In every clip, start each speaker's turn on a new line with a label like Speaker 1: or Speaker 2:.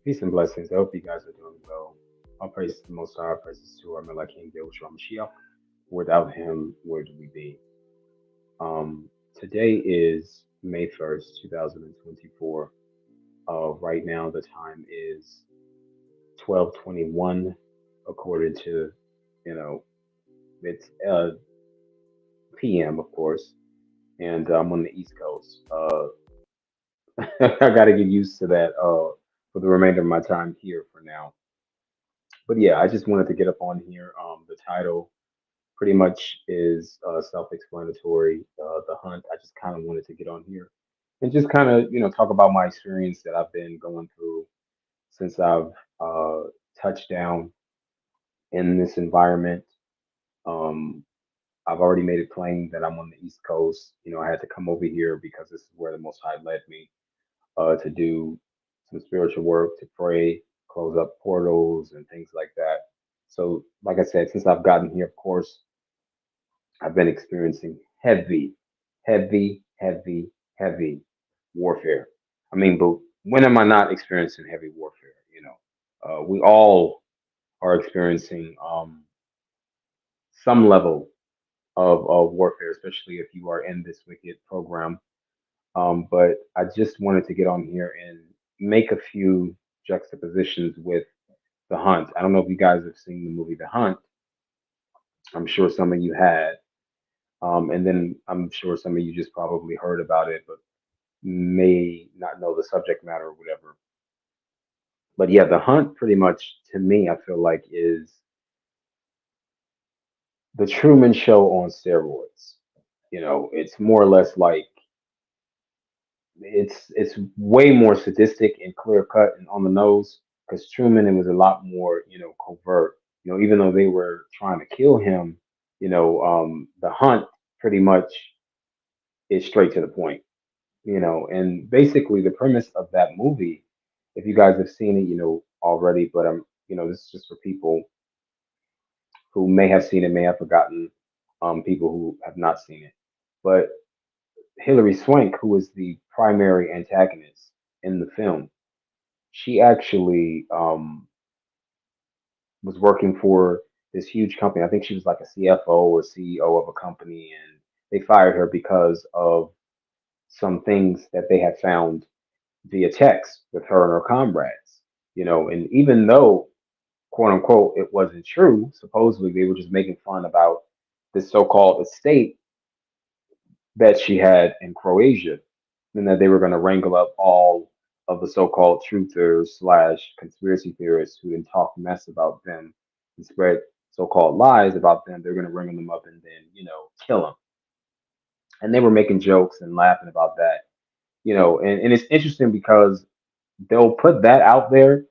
Speaker 1: Peace and blessings. I hope you guys are doing well. All praise to the Most High, praises to our King Yahushua Mashiach. Without him, where do we be? Today is May 1st, 2024. Right now, the time is 12:21, according to, you know, it's PM, of course, and I'm on the East Coast. I got to get used to that for the remainder of my time here for now. But yeah, I just wanted to get up on here. The title pretty much is self-explanatory. The hunt. I just kind of wanted to get on here and just kind of talk about my experience that I've been going through since I've uh, touched down in this environment. Um, I've already made it plain that I'm on the East Coast. I had to come over here because this is where the Most High led me to do some spiritual work, to pray, close up portals, and things like that. So, like I said, since I've gotten here, of course, I've been experiencing heavy warfare. I mean, but when am I not experiencing heavy warfare? We all are experiencing some level of warfare, especially if you are in this wicked program. But I just wanted to get on here and make a few juxtapositions with The Hunt. I don't know if you guys have seen the movie The Hunt. I'm sure some of you had. And then I'm sure some of you just probably heard about it, but may not know the subject matter or whatever. But yeah, The Hunt pretty much to me, I feel like is the Truman Show on steroids. It's more or less like it's way more sadistic and clear cut and on the nose because Truman, it was a lot more covert. Even though they were trying to kill him, The Hunt pretty much is straight to the point. And basically the premise of that movie, if you guys have seen it, already, but this is just for people who may have seen it, may have forgotten, people who have not seen it. But Hilary Swank, who is the primary antagonist in the film, she actually was working for this huge company. I think she was like a CFO or CEO of a company, and they fired her because of some things that they had found via text with her and her comrades. And even though, quote unquote, it wasn't true, supposedly they were just making fun about this so-called estate that she had in Croatia, and that they were going to wrangle up all of the so-called truthers slash conspiracy theorists who didn't talk mess about them and spread so-called lies about them. They're going to wrangle them up and then kill them. And they were making jokes and laughing about that. And it's interesting because they'll put that out there,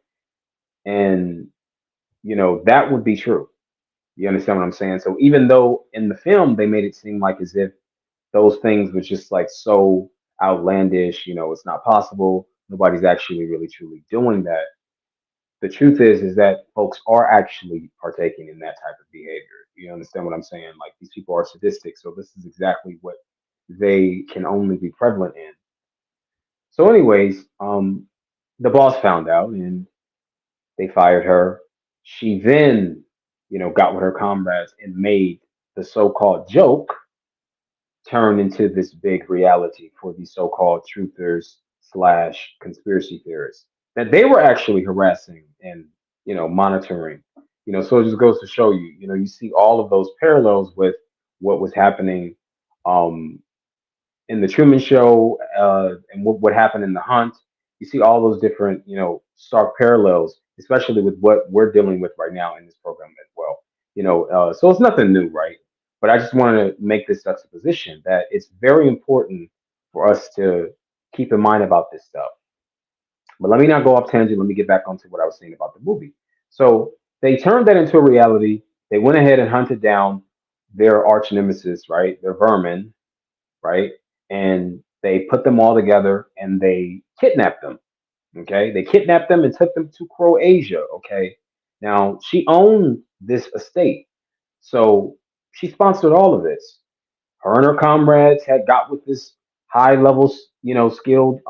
Speaker 1: and that would be true. You understand what I'm saying? So even though in the film they made it seem like as if those things were just like so outlandish, it's not possible. Nobody's actually really truly doing that. The truth is that folks are actually partaking in that type of behavior. You understand what I'm saying? Like these people are sadistic, so this is exactly what they can only be prevalent in. So, anyways, the boss found out and they fired her. She then, got with her comrades and made the so-called joke turn into this big reality for these so-called truthers slash conspiracy theorists that they were actually harassing and monitoring. So it just goes to show you, you see all of those parallels with what was happening um, in the Truman Show, and what happened in The Hunt. You see all those different, stark parallels, especially with what we're dealing with right now in this program as well. So it's nothing new, right? But I just want to make this juxtaposition that it's very important for us to keep in mind about this stuff. But let me not go off tangent. Let me get back onto what I was saying about the movie. So they turned that into a reality. They went ahead and hunted down their arch nemesis, right? Their vermin, right? And they put them all together and they kidnapped them. Okay, they kidnapped them and took them to Croatia. Okay, now she owned this estate, so she sponsored all of this. Her and her comrades had got with this high level, skilled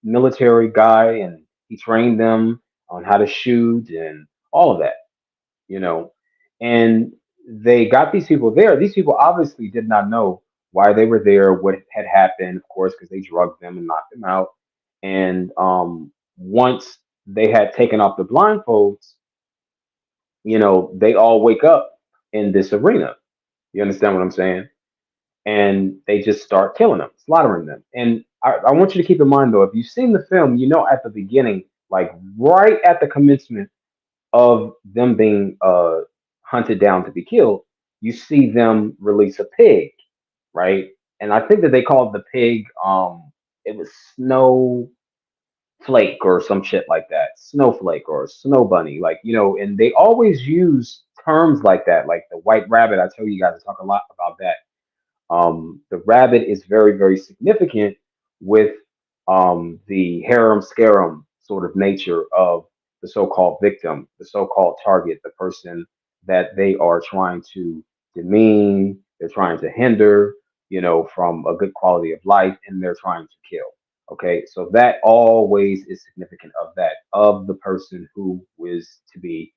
Speaker 1: military guy, and he trained them. on how to shoot and all of that, you know. And they got these people there. These people obviously did not know why they were there, what had happened, of course, because they drugged them and knocked them out. And once they had taken off the blindfolds, they all wake up in this arena. You understand what I'm saying? And they just start killing them, slaughtering them. And I want you to keep in mind, though, if you've seen the film, at the beginning, like right at the commencement of them being hunted down to be killed, you see them release a pig, right? And I think that they called the pig, it was Snowflake or some shit like that, Snowflake or Snow Bunny, like and they always use terms like that, like the white rabbit. I tell you guys, I talk a lot about that. The rabbit is very, very significant with the harem scarum sort of nature of the so-called victim, the so-called target, the person that they are trying to demean, they're trying to hinder, from a good quality of life, and they're trying to kill. Okay, so that always is significant of that, of the person who is to be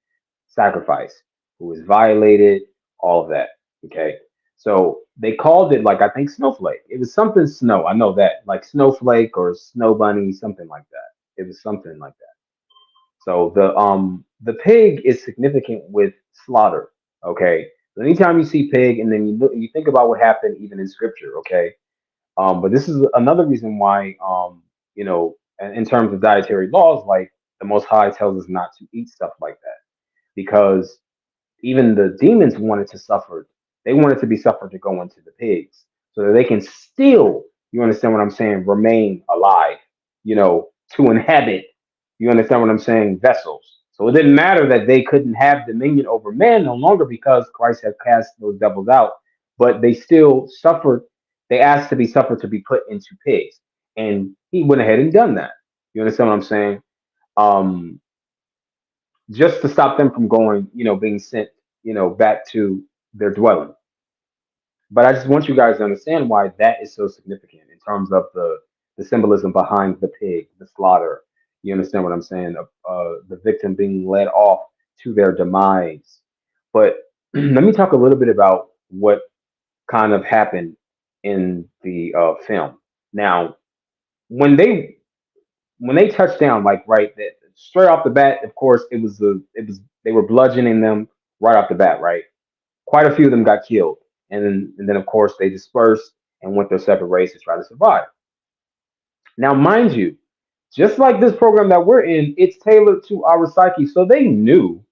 Speaker 1: sacrificed, who is violated, all of that. Okay. So they called it, like, I think Snowflake. It was something snow. I know that, like Snowflake or Snow Bunny, something like that. It was something like that. So the pig is significant with slaughter. Okay. So anytime you see pig, and then you think about what happened even in scripture. Okay. But this is another reason why in terms of dietary laws, like the Most High tells us not to eat stuff like that, because even the demons wanted to suffer. They wanted to be suffered to go into the pigs so that they can still, you understand what I'm saying, remain alive, to inhabit, you understand what I'm saying, vessels. So it didn't matter that they couldn't have dominion over man no longer because Christ had cast those devils out, but they still suffered. They asked to be suffered to be put into pigs. And he went ahead and done that. You understand what I'm saying? Um, just to stop them from going, being sent, back to their dwelling. But I just want you guys to understand why that is so significant in terms of the symbolism behind the pig, the slaughter. You understand what I'm saying? The victim being led off to their demise. But let me talk a little bit about what kind of happened in the film. Now, when they when they touched down, like right, that straight off the bat, of course, they were bludgeoning them right off the bat, right? Quite a few of them got killed, and then of course they dispersed and went their separate ways to try to survive. Now, mind you, just like this program that we're in, it's tailored to our psyche, so they knew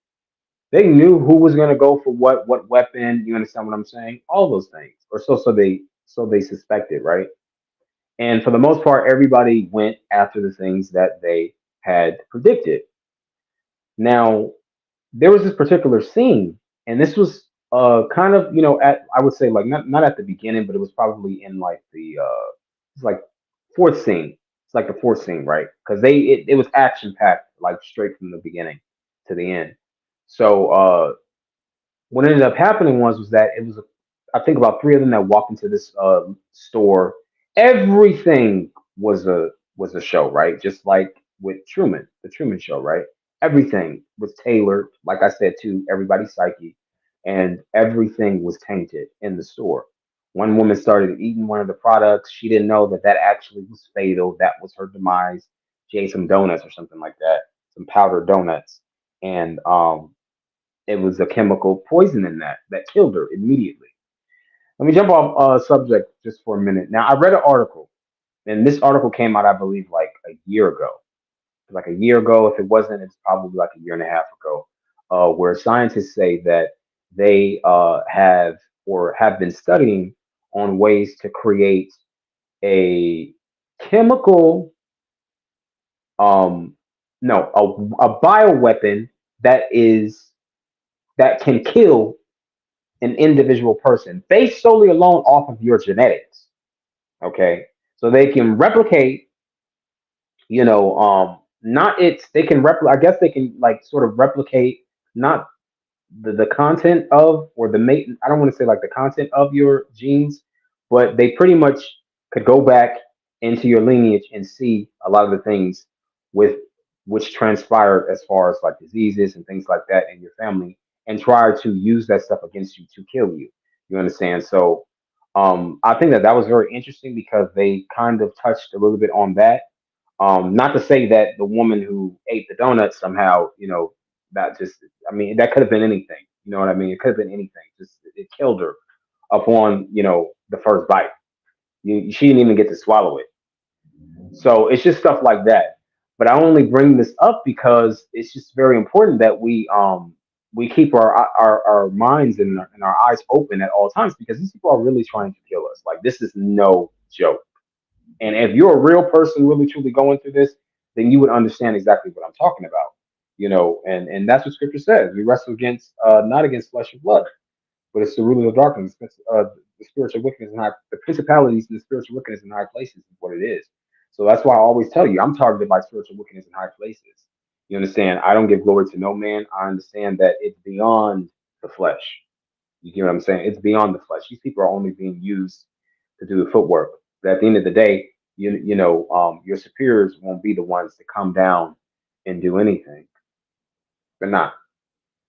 Speaker 1: who was going to go for what weapon. You understand what I'm saying? All those things, or so they suspected, right? And for the most part, everybody went after the things that they had predicted. Now, there was this particular scene, and this was kind of at, I would say, like, not at the beginning, but it was probably in like the it's like fourth scene. It's like the fourth scene, right? Because it was action packed, like straight from the beginning to the end. So what ended up happening was that it was I think about three of them that walked into this store. Everything was a show, right? Just like with Truman, the Truman Show, right? Everything was tailored, like I said, to everybody's psyche, and everything was tainted in the store. One woman started eating one of the products. She didn't know that that actually was fatal. That was her demise. She ate some donuts or something like that, some powdered donuts, and it was a chemical poison in that killed her immediately. Let me jump off subject just for a minute. Now, I read an article, and this article came out, I believe, like a year ago. Like a year ago. If it wasn't, it's probably like a year and a half ago, where scientists say that they have been studying on ways to create a chemical, um, no, a bioweapon that is that can kill an individual person based solely alone off of your genetics. Okay, so they can replicate, not it's they can replicate. I guess they can like sort of replicate not the content of or the mate. I don't want to say like the content of your genes, but they pretty much could go back into your lineage and see a lot of the things with which transpired as far as like diseases and things like that in your family, and try to use that stuff against you to kill you. You understand? So I think that that was very interesting because they kind of touched a little bit on that. Not to say that the woman who ate the donuts somehow, that just, I mean, that could have been anything. You know what I mean? It could have been anything. Just it killed her upon, the first bite. She didn't even get to swallow it. So it's just stuff like that. But I only bring this up because it's just very important that we keep our minds and our eyes open at all times because these people are really trying to kill us. Like this is no joke. And if you're a real person really truly going through this, then you would understand exactly what I'm talking about. And that's what scripture says. We wrestle against not against flesh and blood, but it's the ruler of darkness, the spiritual wickedness and the principalities and the spiritual wickedness in high places is what it is. So that's why I always tell you I'm targeted by spiritual wickedness in high places. You understand? I don't give glory to no man. I understand that it's beyond the flesh. You get what I'm saying? It's beyond the flesh. These people are only being used to do the footwork. But at the end of the day, your superiors won't be the ones to come down and do anything. They're not.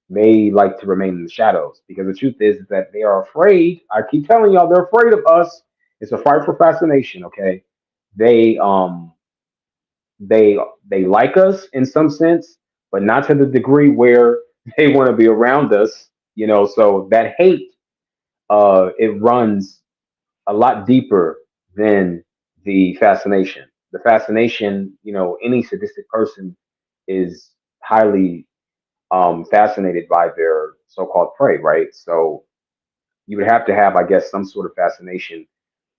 Speaker 1: They like to remain in the shadows because the truth is that they are afraid. I keep telling y'all they're afraid of us. It's a fight for fascination, okay? They they they like us in some sense, but not to the degree where they want to be around us, so that hate it runs a lot deeper than the fascination. The fascination, any sadistic person is highly fascinated by their so-called prey, right? So you would have to have, I guess, some sort of fascination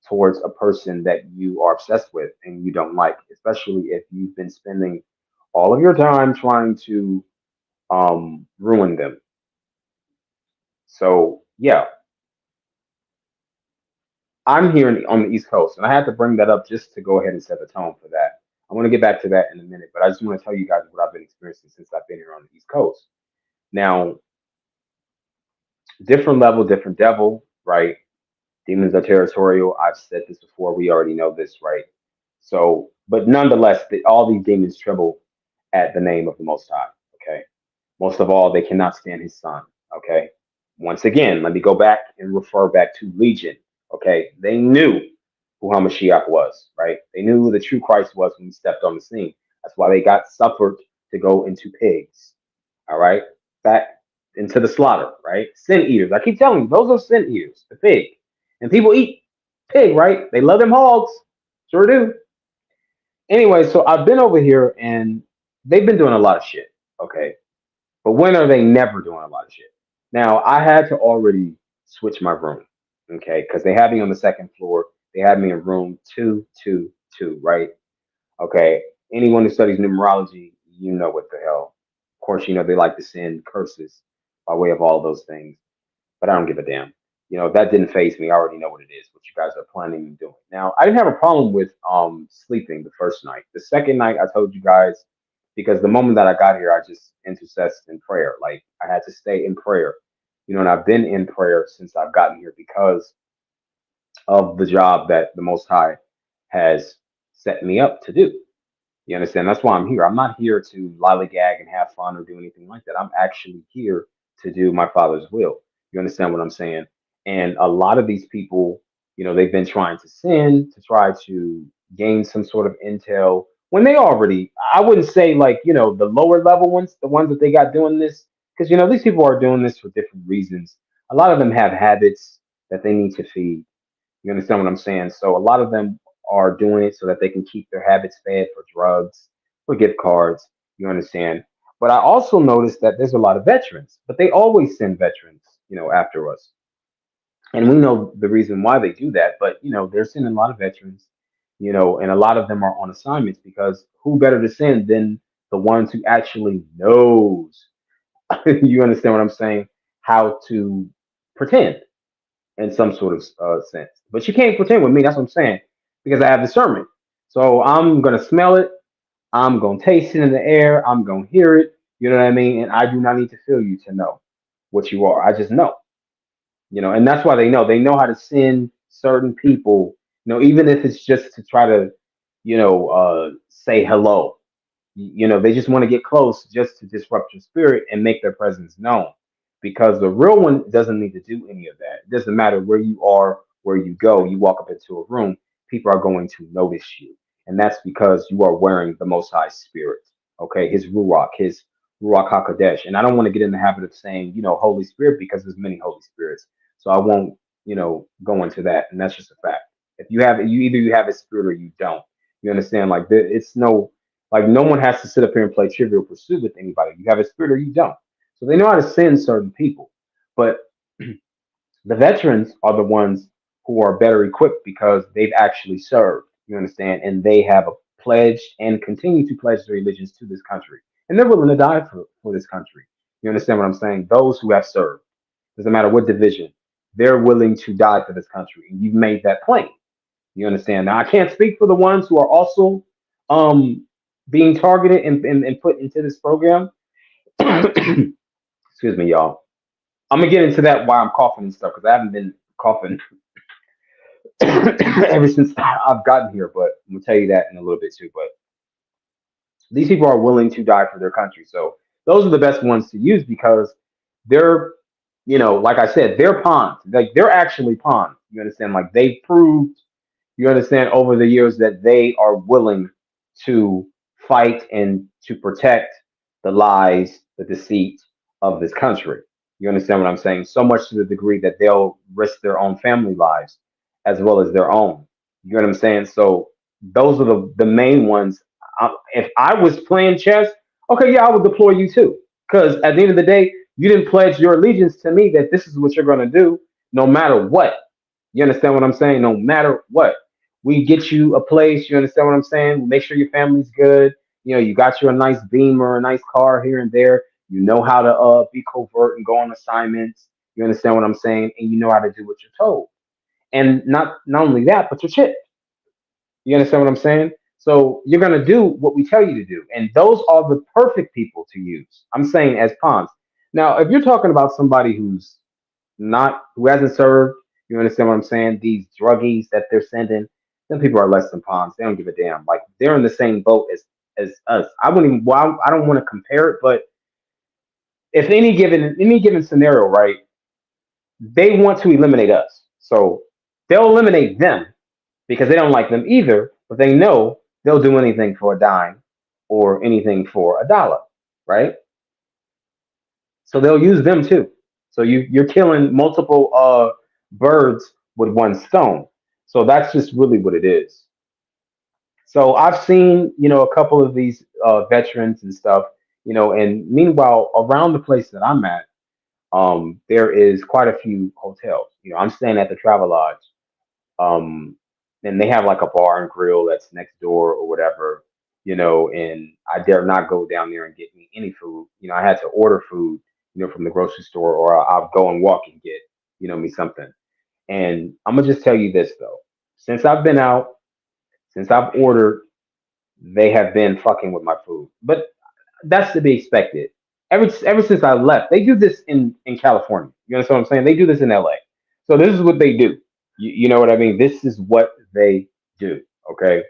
Speaker 1: towards a person that you are obsessed with and you don't like, especially if you've been spending all of your time trying to ruin them. So yeah, I'm here on the East Coast, and I had to bring that up just to go ahead and set the tone for that. I want to get back to that in a minute, but I just want to tell you guys what I've been experiencing since I've been here on the East Coast. Now, different level, different devil, right? Demons are territorial. I've said this before. We already know this, right? So, but nonetheless, all these demons tremble at the name of the Most High. Okay. Most of all, they cannot stand His Son. Okay. Once again, let me go back and refer back to Legion. Okay. They knew who Hamashiach was, right? They knew who the true Christ was when He stepped on the scene. That's why they got suffered to go into pigs. All right. Back into the slaughter, right? Sin eaters. I keep telling you, those are sin eaters, the pig. And people eat pig, right? They love them hogs. Sure do. Anyway, so I've been over here and they've been doing a lot of shit. Okay. But when are they never doing a lot of shit? Now, I had to already switch my room. Okay. Because they had me on the second floor. They had me in room 222, right? Okay. Anyone who studies numerology, you know what the hell. Of course, they like to send curses by way of all those things, but I don't give a damn. That didn't phase me. I already know what it is, what you guys are planning on doing. Now, I didn't have a problem with sleeping the first night. The second night, I told you guys, because the moment that I got here, I just intercessed in prayer. Like I had to stay in prayer. And I've been in prayer since I've gotten here because of the job that the Most High has set me up to do. You understand? That's why I'm here. I'm not here to lollygag and have fun or do anything like that. I'm actually here to do my Father's will. You understand what I'm saying? And a lot of these people, they've been trying to sin to try to gain some sort of intel when they already, I wouldn't say like, the lower level ones, the ones that they got doing this, because, these people are doing this for different reasons. A lot of them have habits that they need to feed. You understand what I'm saying? So a lot of them are doing it so that they can keep their habits fed for drugs, for gift cards. You understand? But I also noticed that there's a lot of veterans, but they always send veterans, after us. And we know the reason why they do that, but they're sending a lot of veterans, and a lot of them are on assignments because who better to send than the ones who actually knows, you understand what I'm saying, how to pretend in some sort of sense. But you can't pretend with me. That's what I'm saying because I have discernment. So I'm gonna smell it. I'm gonna taste it in the air. I'm gonna hear it. You know what I mean? And I do not need to feel you to know what you are. I just know. And that's why they know. They know how to send certain people. Even if it's just to try to, say hello. They just want to get close just to disrupt your spirit and make their presence known. Because the real one doesn't need to do any of that. It doesn't matter where you are, where you go. You walk up into a room, people are going to notice you, and that's because you are wearing the Most High Spirit. Okay, His Ruach Hakodesh. And I don't want to get in the habit of saying, Holy Spirit, because there's many Holy Spirits. So I won't, go into that. And that's just a fact. If you have it, you have a spirit or you don't. You understand? Like it's no, like no one has to sit up here and play Trivial Pursuit with anybody. You have a spirit or you don't. So they know how to send certain people. But the veterans are the ones who are better equipped because they've actually served. You understand? And they have pledged and continue to pledge their allegiance to this country. And they're willing to die for this country. You understand what I'm saying? Those who have served, doesn't matter what division, they're willing to die for this country. And you've made that plain. You understand? Now, I can't speak for the ones who are also um, being targeted and put into this program. Excuse me, y'all. I'm gonna get into that while I'm coughing and stuff because I haven't been coughing ever since I've gotten here. But I'm gonna tell you that in a little bit too. But these people are willing to die for their country, so those are the best ones to use because they're, like I said, they're pawns. Like they're actually pawns. You understand? Like they've proved, you understand, over the years that they are willing to fight and to protect the lies, the deceit of this country. You understand what I'm saying? So much to the degree that they'll risk their own family lives as well as their own. You know what I'm saying? So those are the main ones. If I was playing chess, okay, yeah, I would deploy you too. Because at the end of the day, you didn't pledge your allegiance to me that this is what you're going to do no matter what. You understand what I'm saying? No matter what. We get you a place. You understand what I'm saying? We make sure your family's good. You got you a nice beamer, a nice car here and there. You know how to be covert and go on assignments. You understand what I'm saying? And you know how to do what you're told. And not only that, but you're chipped. You understand what I'm saying? So you're gonna do what we tell you to do. And those are the perfect people to use. I'm saying as pawns. Now, if you're talking about somebody who hasn't served, you understand what I'm saying? These druggies that they're sending, then people are less than pawns. They don't give a damn. Like they're in the same boat as us. I wouldn't even. Well, I don't want to compare it, but if any given scenario, right? They want to eliminate us, so they'll eliminate them because they don't like them either. But they know they'll do anything for a dime or anything for a dollar, right? So they'll use them too. So you're killing multiple birds with one stone. So that's just really what it is. So I've seen, a couple of these veterans and stuff, and meanwhile, around the place that I'm at, there is quite a few hotels. I'm staying at the Travel Lodge, um, and they have like a bar and grill that's next door or whatever, and I dare not go down there and get me any food. I had to order food, from the grocery store, or I'll go and walk and get, me something. And I'm gonna just tell you this though, since I've been out, since I've ordered, they have been fucking with my food. But that's to be expected. Ever since I left, they do this in California. You understand what I'm saying? They do this in LA. So this is what they do. You know what I mean? This is what they do. Okay.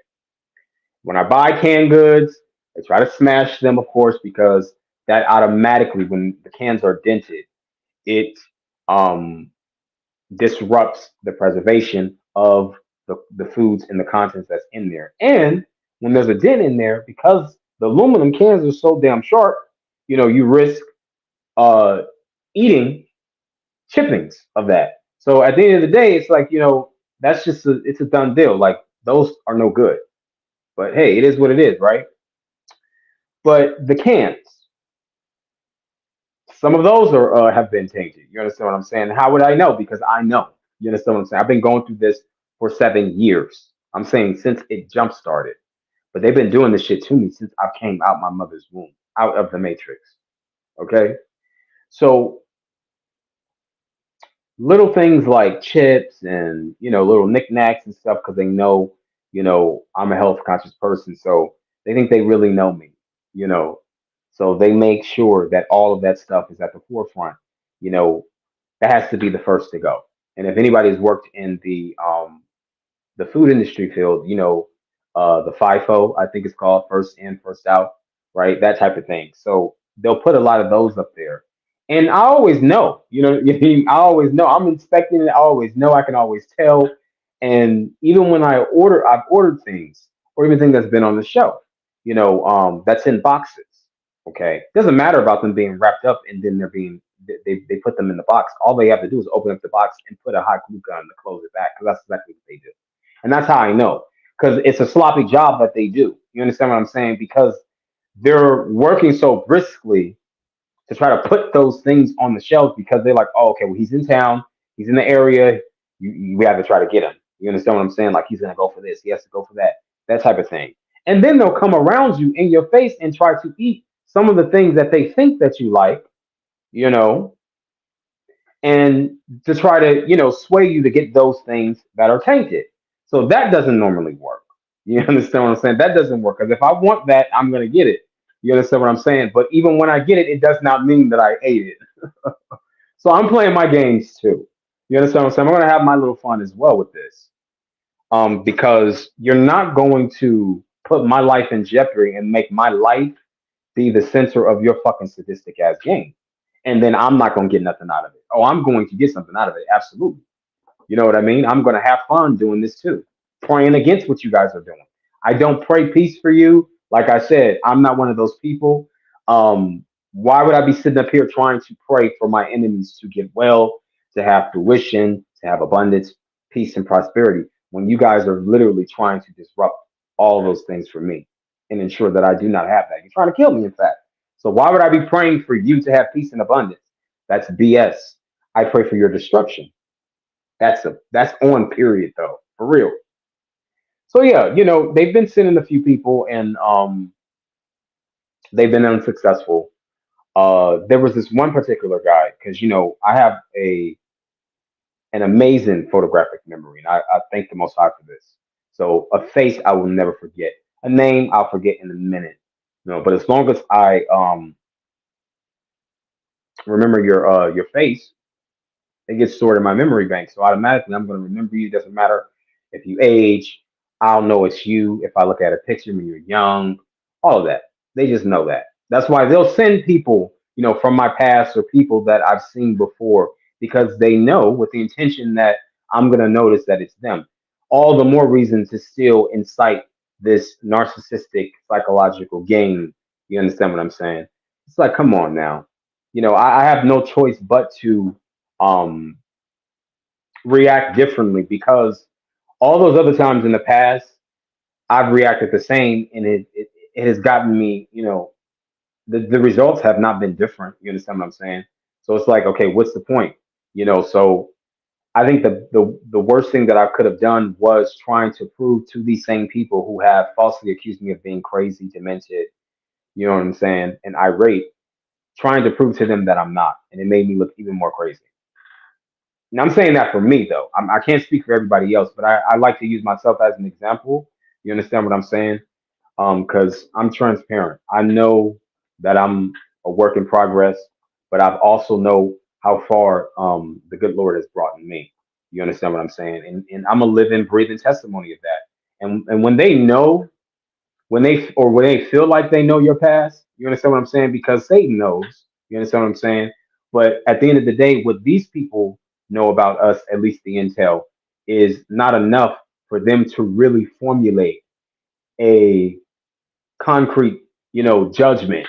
Speaker 1: When I buy canned goods, I try to smash them, of course, because that automatically, when the cans are dented, it um, disrupts the preservation of the foods and the contents that's in there. And when there's a dent in there, because the aluminum cans are so damn sharp, you risk uh, eating chippings of that. So at the end of the day, it's like, that's it's a done deal. Like those are no good. But hey, it is what it is, right? But the cans, some of those are have been tainted. You understand what I'm saying? How would I know? Because I know. You understand what I'm saying? I've been going through this for 7 years. I'm saying since it jump started. But they've been doing this shit to me since I came out my mother's womb, out of the matrix. Okay? So little things like chips and, little knickknacks and stuff, because they know, I'm a health conscious person. So they think they really know me, you know. So they make sure that all of that stuff is at the forefront. You know, that has to be the first to go. And if anybody's worked in the food industry field, the FIFO, I think it's called, first in, first out. right? That type of thing. So they'll put a lot of those up there. And I always know, I always know. I'm inspecting it. I always know. I can always tell. And even when I've ordered things or even things that's been on the shelf, that's in boxes. Okay. Doesn't matter about them being wrapped up and then they put them in the box. All they have to do is open up the box and put a hot glue gun to close it back because that's exactly what they do. And that's how I know because it's a sloppy job that they do. You understand what I'm saying? Because they're working so briskly to try to put those things on the shelves because they're like, oh, okay, well, he's in town, he's in the area, we have to try to get him. You understand what I'm saying? Like he's gonna go for this, he has to go for that type of thing. And then they'll come around you in your face and try to eat some of the things that they think that you like, you know, and to try to, sway you to get those things that are tainted. So that doesn't normally work. You understand what I'm saying? That doesn't work because if I want that, I'm gonna get it. You understand what I'm saying? But even when I get it, it does not mean that I ate it. So I'm playing my games too. You understand what I'm saying? I'm gonna have my little fun as well with this. Because you're not going to put my life in jeopardy and make my life be the center of your fucking sadistic ass game. And then I'm not gonna get nothing out of it. Oh, I'm going to get something out of it. Absolutely. You know what I mean? I'm gonna have fun doing this too. Praying against what you guys are doing. I don't pray peace for you. Like I said, I'm not one of those people. Why would I be sitting up here trying to pray for my enemies to get well, to have fruition, to have abundance, peace, and prosperity when you guys are literally trying to disrupt all of those things for me and ensure that I do not have that? You're trying to kill me, in fact. So why would I be praying for you to have peace and abundance? That's BS. I pray for your destruction. That's on period though, for real. So yeah, they've been sending a few people and they've been unsuccessful. There was this one particular guy because I have an amazing photographic memory, and I thank the Most High for this. So a face I will never forget, a name I'll forget in a minute. But as long as I remember your face, it gets stored in my memory bank. So automatically, I'm going to remember you. Doesn't matter if you age. I'll know it's you if I look at a picture when you're young. All of that. They just know that. That's why they'll send people, from my past or people that I've seen before because they know with the intention that I'm going to notice that it's them. All the more reason to still incite this narcissistic psychological game. You understand what I'm saying? It's like, come on now. I have no choice but to um, react differently because all those other times in the past, I've reacted the same, and it has gotten me. The results have not been different. You understand what I'm saying? So it's like, okay, what's the point? So I think the worst thing that I could have done was trying to prove to these same people who have falsely accused me of being crazy, demented, you know what I'm saying, and irate, trying to prove to them that I'm not, and it made me look even more crazy. And I'm saying that for me though. I can't speak for everybody else, but I like to use myself as an example. You understand what I'm saying? Because I'm transparent. I know that I'm a work in progress, but I've also know how far the good Lord has brought me. You understand what I'm saying? And I'm a living, breathing testimony of that. And when they know, when they feel like they know your past, you understand what I'm saying? Because Satan knows. You understand what I'm saying? But at the end of the day, what these people know about us, at least the intel, is not enough for them to really formulate a concrete, judgment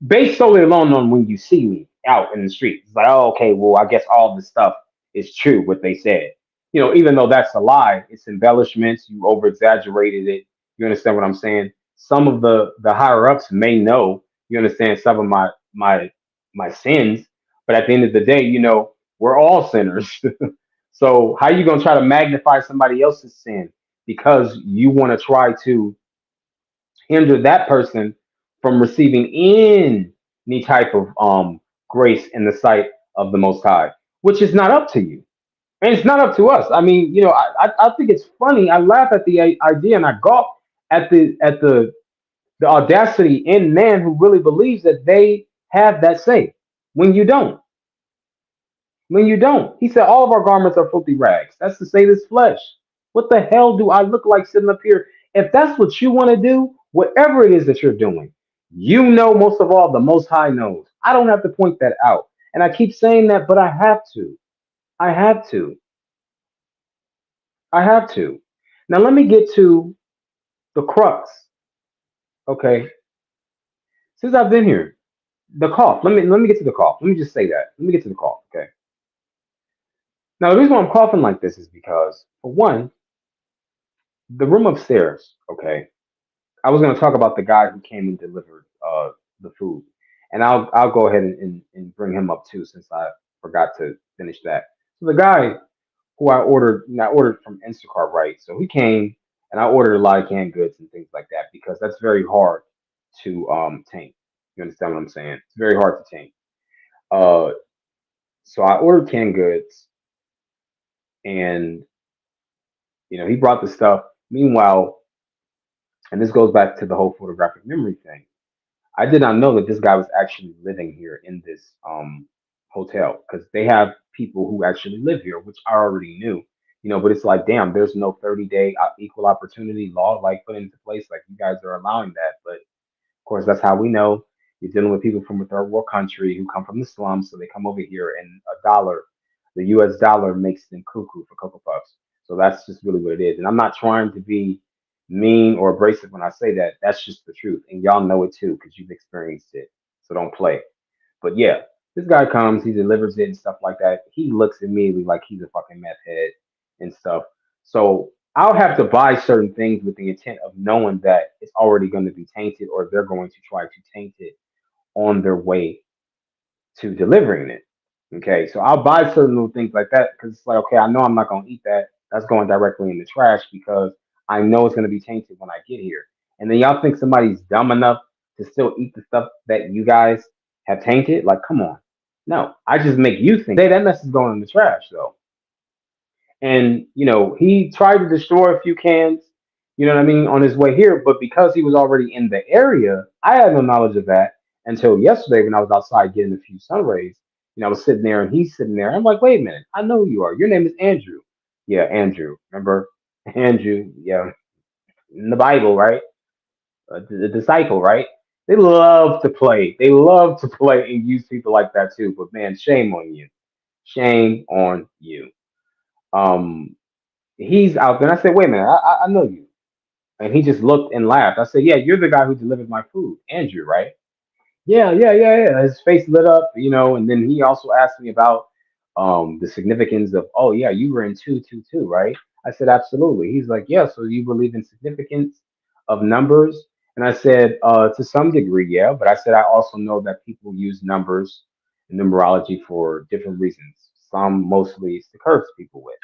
Speaker 1: based solely alone on when you see me out in the street. It's like, oh, okay, well, I guess all this stuff is true, what they said. Even though that's a lie, it's embellishments, you over exaggerated it. You understand what I'm saying? Some of the higher ups may know, you understand, some of my sins, but at the end of the day, we're all sinners. So how you gonna try to magnify somebody else's sin because you want to try to hinder that person from receiving any type of grace in the sight of the Most High, which is not up to you, and it's not up to us. I mean, I think it's funny. I laugh at the idea, and I gawk at the audacity in man who really believes that they have that say. When you don't, when you don't, he said, all of our garments are filthy rags. That's to say, this flesh. What the hell do I look like sitting up here? If that's what you want to do, whatever it is that you're doing, You know most of all, the Most High knows. I don't have to point that out. And I keep saying that, but I have to. I have to. I have to. Now let me get to the crux. Okay. Since I've been here, the cough. Let me get to the cough. Let me just say that. Let me get to the cough. Okay. Now the reason why I'm coughing like this is because, for one, the room upstairs. Okay. I was going to talk about the guy who came and delivered the food, and I'll go ahead and bring him up too, since I forgot to finish that. So the guy who I ordered from Instacart, right? So he came, and I ordered a lot of canned goods and things like that because that's very hard to taint. You understand what I'm saying? It's very hard to taint. Uh, so I ordered canned goods, and he brought the stuff. Meanwhile, and this goes back to the whole photographic memory thing. I did not know that this guy was actually living here in this hotel, because they have people who actually live here, which I already knew. But it's like, damn, there's no 30-day equal opportunity law like put into place. Like, you guys are allowing that, but of course, that's how we know you're dealing with people from a third world country who come from the slums. So they come over here, and a dollar, the U.S. dollar, makes them cuckoo for Cocoa Puffs. So that's just really what it is. And I'm not trying to be mean or abrasive when I say that. That's just the truth. And y'all know it too, because you've experienced it. So don't play. But yeah, this guy comes, he delivers it and stuff like that. He looks immediately like he's a fucking meth head and stuff. So I'll have to buy certain things with the intent of knowing that it's already going to be tainted, or they're going to try to taint it on their way to delivering it. Okay, so I'll buy certain little things like that because it's like, okay, I know I'm not going to eat that. That's going directly in the trash because I know it's going to be tainted when I get here. And then y'all think somebody's dumb enough to still eat the stuff that you guys have tainted? Like, come on. No, I just make you think. Hey, that mess is going in the trash, though. And he tried to destroy a few cans, what I mean, on his way here, but because he was already in the area, I had no knowledge of that until yesterday when I was outside getting a few sun rays. I was sitting there and he's sitting there. I'm like, wait a minute, I know who you are. Your name is Andrew. Yeah, Andrew. Remember? Andrew. Yeah, in the Bible, right? The disciple, right? They love to play. They love to play and use people like that too. But man, shame on you. Shame on you. Um, he's out there. And I said, wait a minute, I know you. And he just looked and laughed. I said, yeah, you're the guy who delivered my food, Andrew, right? Yeah, yeah, yeah, yeah. His face lit up, and then he also asked me about the significance of, oh yeah, you were in 222, right? I said, absolutely. He's like, yeah, so you believe in significance of numbers? And I said, to some degree, yeah, but I said I also know that people use numbers and numerology for different reasons. Some mostly is to curse people with.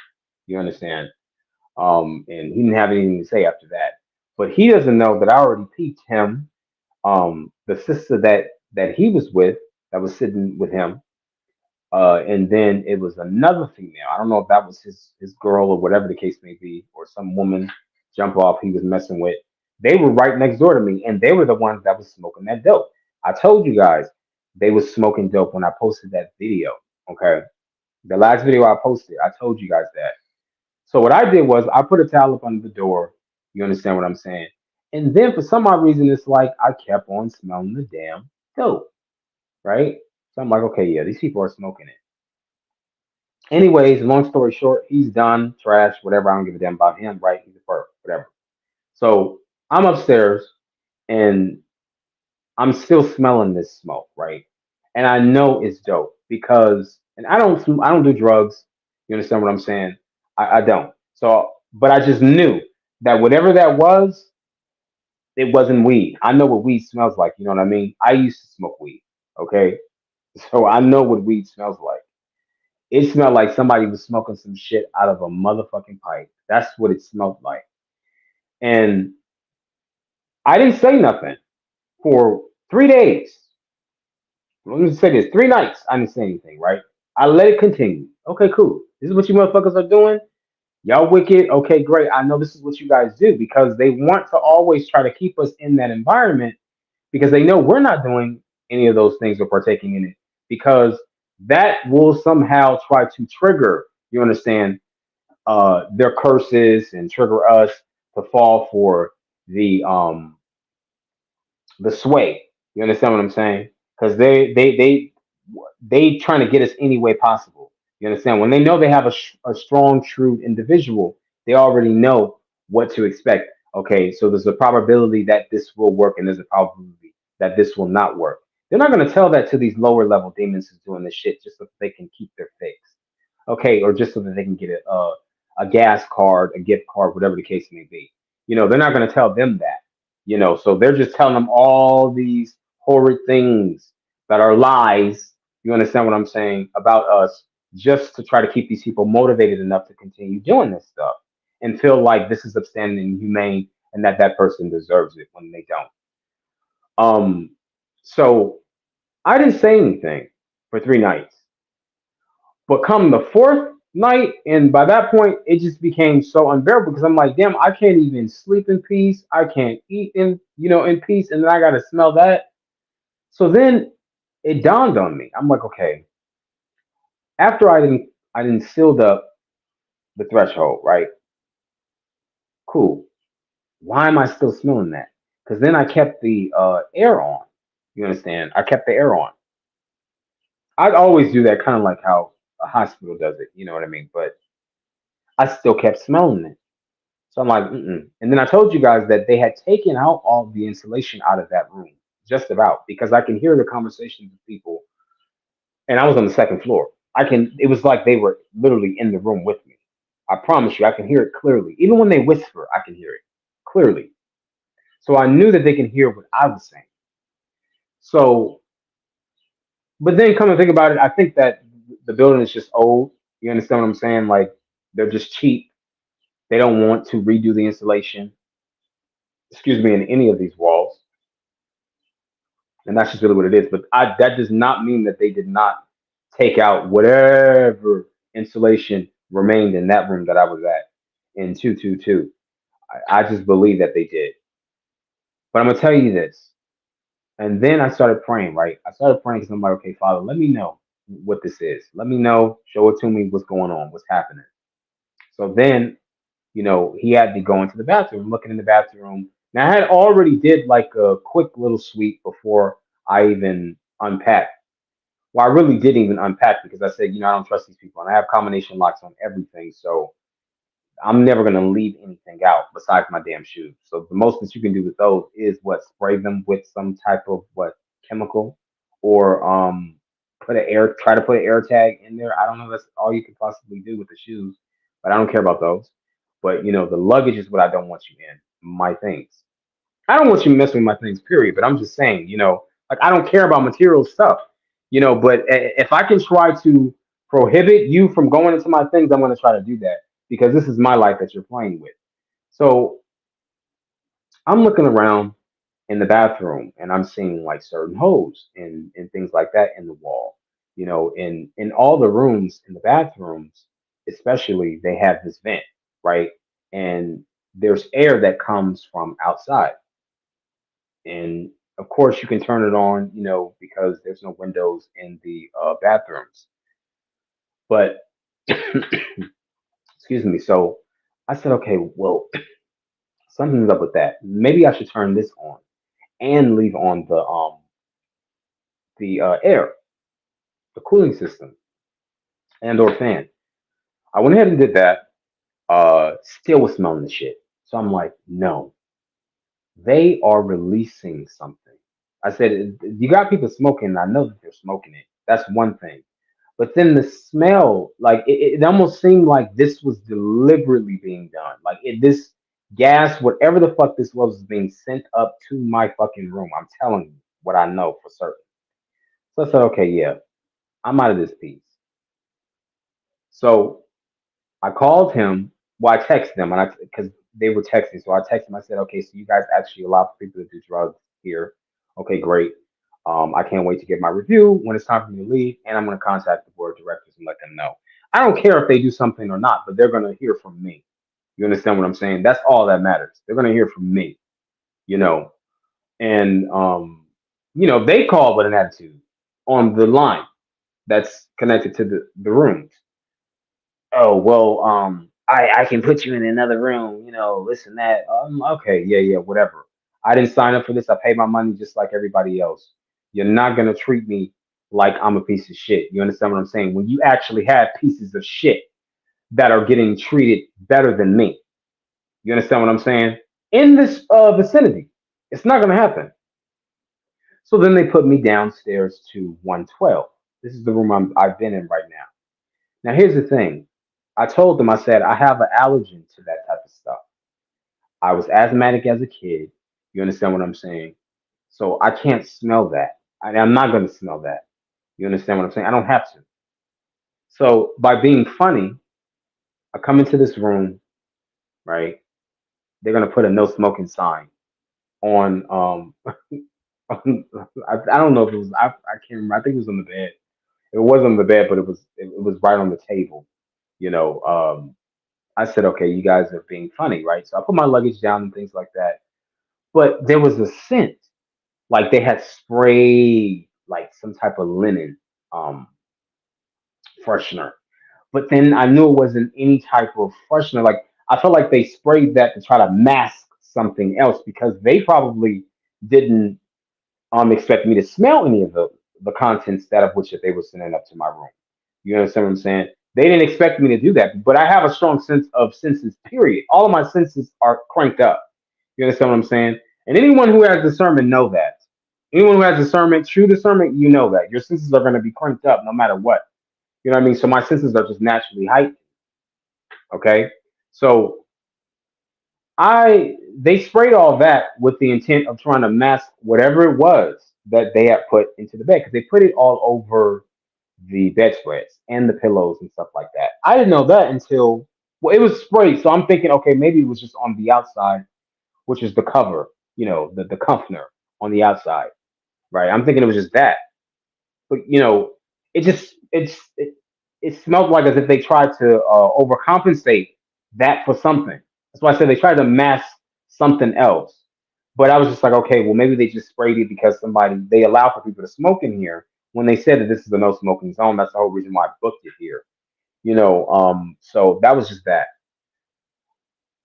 Speaker 1: You understand? And he didn't have anything to say after that. But he doesn't know that I already peeped him. The sister that he was with, that was sitting with him, and then it was another female. I don't know if that was his girl or whatever the case may be, or some woman jump off he was messing with. They were right next door to me, and they were the ones that was smoking that dope. I told you guys they was smoking dope when I posted that video. Okay, the last video I posted, I told you guys that. So what I did was I put a towel up under the door. You understand what I'm saying? And then for some odd reason, it's like I kept on smelling the damn dope, right? So I'm like, okay, yeah, these people are smoking it. Anyways, long story short, he's done, trash, whatever. I don't give a damn about him, right? He's a perp, whatever. So I'm upstairs and I'm still smelling this smoke, right? And I know it's dope because, and I don't do drugs. You understand what I'm saying? I don't. So, but I just knew that whatever that was, it wasn't weed. I know what weed smells like. You know what I mean? I used to smoke weed. Okay, so I know what weed smells like. It smelled like somebody was smoking some shit out of a motherfucking pipe. That's what it smelled like. And I didn't say nothing for 3 days. Let me say this: 3 nights. I didn't say anything. Right? I let it continue. Okay, cool. This is what you motherfuckers are doing. Y'all wicked. Okay, great. I know this is what you guys do because they want to always try to keep us in that environment because they know we're not doing any of those things or partaking in it because that will somehow try to trigger, you understand, their curses and trigger us to fall for the sway. You understand what I'm saying? Because they trying to get us any way possible. You understand? When they know they have a strong, shrewd individual, they already know what to expect. Okay, so there's a probability that this will work, and there's a probability that this will not work. They're not going to tell that to these lower level demons who's doing this shit just so that they can keep their fix. Okay, or just so that they can get a gas card, a gift card, whatever the case may be. They're not going to tell them that. So they're just telling them all these horrid things that are lies. You understand what I'm saying about us, just to try to keep these people motivated enough to continue doing this stuff and feel like this is upstanding and humane and that that person deserves it when they don't. So I didn't say anything for 3 nights, but come the fourth night, and by that point, it just became so unbearable because I'm like, damn, I can't even sleep in peace. I can't eat in peace, and then I gotta smell that. So then it dawned on me. I'm like, okay, after I didn't sealed up the threshold, right? Cool. Why am I still smelling that? Because then I kept the air on. You understand? I kept the air on. I'd always do that, kind of like how a hospital does it. You know what I mean? But I still kept smelling it. So I'm like, mm-mm. And then I told you guys that they had taken out all the insulation out of that room, just about, because I can hear the conversations of people, and I was on the second floor. It was like they were literally in the room with me. I promise you, I can hear it clearly. Even when they whisper, I can hear it clearly. So I knew that they can hear what I was saying. So, but then come and think about it, I think that the building is just old. You understand what I'm saying? Like, they're just cheap. They don't want to redo the insulation, excuse me, in any of these walls. And that's just really what it is. But that does not mean that they did not take out whatever insulation remained in that room that I was at in 222. I just believe that they did. But I'm gonna tell you this. And then I started praying, right? I started praying because I'm like, okay, Father, let me know what this is. Let me know, show it to me, what's going on, what's happening. So then, he had me go into the bathroom, looking in the bathroom. Now I had already did like a quick little sweep before I even unpacked. Well, I really didn't even unpack because I said, I don't trust these people, and I have combination locks on everything, so I'm never gonna leave anything out besides my damn shoes. So the most that you can do with those is what, spray them with some type of what, chemical, or try to put an air tag in there. I don't know. That's all you could possibly do with the shoes, but I don't care about those. But the luggage is what I don't want you in. My things. I don't want you messing with my things, period. But I'm just saying, like, I don't care about material stuff, But if I can try to prohibit you from going into my things, I'm going to try to do that because this is my life that you're playing with. So I'm looking around in the bathroom and I'm seeing like certain holes and things like that in the wall. In all the rooms in the bathrooms, especially, they have this vent, right? And there's air that comes from outside. And of course, you can turn it on, because there's no windows in the bathrooms. But excuse me. So I said, okay, well, something's up with that. Maybe I should turn this on and leave on the air, the cooling system, and or fan. I went ahead and did that. Still was smelling the shit. So I'm like, no, they are releasing something. I said, you got people smoking. I know that they're smoking it. That's one thing. But then the smell, like it almost seemed like this was deliberately being done. Like this gas, whatever the fuck this was being sent up to my fucking room. I'm telling you what I know for certain. So I said, okay, yeah, I'm out of this piece. So I called him. Well, I texted them, and because they were texting, so I texted him. I said, "Okay, so you guys actually allow people to do drugs here? Okay, great. I can't wait to get my review when it's time for me to leave, and I'm going to contact the board of directors and let them know. I don't care if they do something or not, but they're going to hear from me. You understand what I'm saying? That's all that matters. They're going to hear from me, you know. And they call with an attitude on the line that's connected to the rooms. Oh well, I can put you in another room, this and that. Okay, yeah, yeah, whatever. I didn't sign up for this. I paid my money just like everybody else. You're not gonna treat me like I'm a piece of shit. You understand what I'm saying? When you actually have pieces of shit that are getting treated better than me. You understand what I'm saying? In this vicinity, it's not gonna happen. So then they put me downstairs to 112. This is the room I've been in right now. Now here's the thing. I told them, I said, I have an allergen to that type of stuff. I was asthmatic as a kid. You understand what I'm saying? So I can't smell that. I'm not going to smell that. You understand what I'm saying? I don't have to. So by being funny, I come into this room, right? They're going to put a no smoking sign on, I don't know if it was, I can't remember. I think it was on the bed. It was on the bed, but it was right on the table. You know, I said, okay, you guys are being funny, right? So I put my luggage down and things like that. But there was a scent, like they had sprayed like some type of linen um, freshener. But then I knew it wasn't any type of freshener. Like I felt like they sprayed that to try to mask something else because they probably didn't expect me to smell any of the contents that of which that they were sending up to my room. You understand what I'm saying? They didn't expect me to do that, but I have a strong sense of senses. Period. All of my senses are cranked up. You understand what I'm saying? And anyone who has discernment know that. Anyone who has discernment, true discernment, you know that your senses are going to be cranked up no matter what. You know what I mean? So my senses are just naturally heightened. Okay, so I they sprayed all that with the intent of trying to mask whatever it was that they had put into the bed because they put it all over the bedspreads and the pillows and stuff like that. I didn't know that until well, it was sprayed, so I'm thinking, okay, maybe it was just on the outside, which is the cover, the comforter on the outside, right? I'm thinking it was just that, but it just it smelled like as if they tried to overcompensate that for something. That's why I said they tried to mask something else. But I was just like, okay, well maybe they just sprayed it because somebody they allow for people to smoke in here when they said that this is a no smoking zone. That's the whole reason why I booked it here. So that was just that.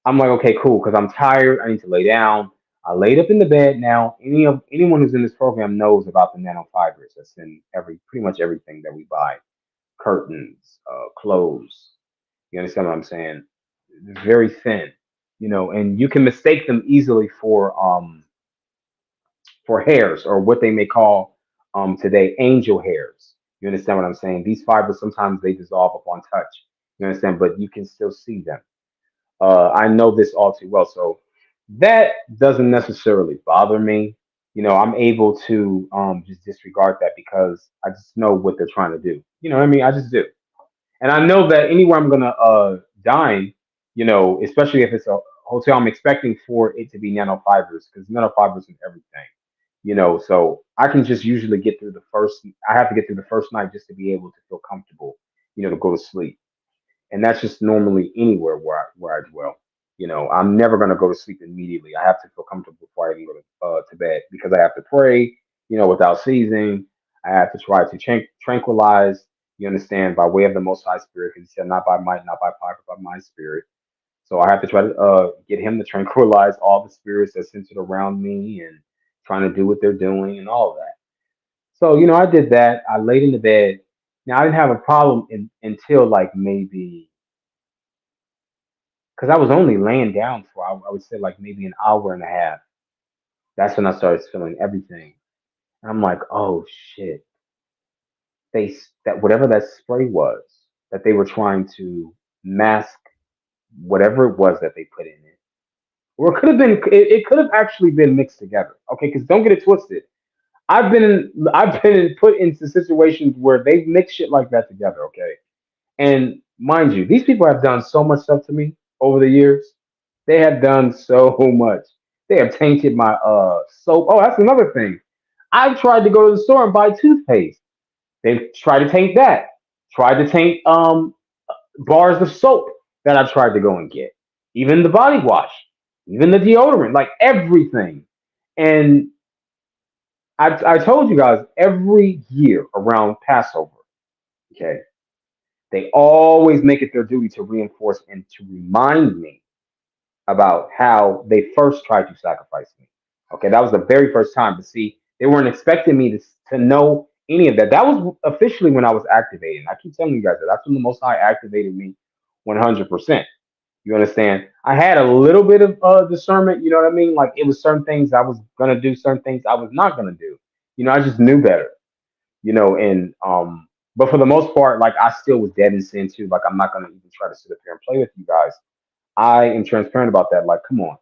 Speaker 1: I'm like, okay, cool, because I'm tired. I need to lay down. I laid up in the bed. Now, anyone who's in this program knows about the nanofibers that's in pretty much everything that we buy, curtains, clothes. You understand what I'm saying? Very thin, and you can mistake them easily for hairs or what they may call today angel hairs. You understand what I'm saying? These fibers sometimes they dissolve upon touch. You understand, but you can still see them. I know this all too well, so that doesn't necessarily bother me. I'm able to just disregard that because I just know what they're trying to do. You know what I mean? I just do. And I know that anywhere I'm gonna dine, especially if it's a hotel, I'm expecting for it to be nanofibers because nanofibers in everything. So I can just usually get through the first. I have to get through the first night just to be able to feel comfortable, to go to sleep. And that's just normally anywhere where I dwell. I'm never gonna go to sleep immediately. I have to feel comfortable before I even go to bed because I have to pray. Without ceasing. I have to try to tranquilize. You understand, by way of the Most High Spirit, because He said, "Not by might, not by power, but by my Spirit." So I have to try to get Him to tranquilize all the spirits that centered around me and trying to do what they're doing and all of that. So I did that. I laid in the bed. Now I didn't have a problem until like maybe because I was only laying down for I would say like maybe an hour and a half. That's when I started feeling everything. And I'm like, oh shit, that whatever that spray was that they were trying to mask whatever it was that they put in it, or it could have actually been mixed together. Okay, because don't get it twisted. I've been put into situations where they've mixed shit like that together. Okay, and mind you, these people have done so much stuff to me over the years. They have done so much. They have tainted my soap. Oh, that's another thing. I've tried to go to the store and buy toothpaste. They've tried to taint that. Tried to taint bars of soap that I've tried to go and get. Even the body wash, even the deodorant, like everything. And I told you guys every year around Passover, okay, they always make it their duty to reinforce and to remind me about how they first tried to sacrifice me. Okay, that was the very first time. But see, they weren't expecting me to know any of that. That was officially when I was activating. I keep telling you guys that. That's when the Most High activated me 100%. You understand? I had a little bit of discernment. You know what I mean? Like it was certain things I was gonna do, certain things I was not gonna do. I just knew better. And but for the most part, like I still was dead in sin too. Like I'm not gonna even try to sit up here and play with you guys. I am transparent about that. Like, come on,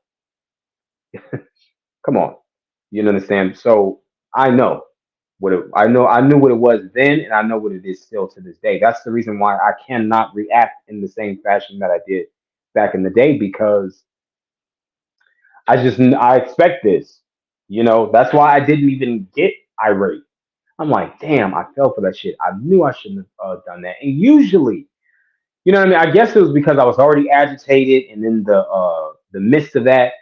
Speaker 1: come on. You understand? So I know I knew what it was then, and I know what it is still to this day. That's the reason why I cannot react in the same fashion that I did back in the day because I expect this. That's why I didn't even get irate. I'm like, damn, I fell for that shit. I knew I shouldn't have done that. And usually, what I mean? I guess it was because I was already agitated, and in the midst of that,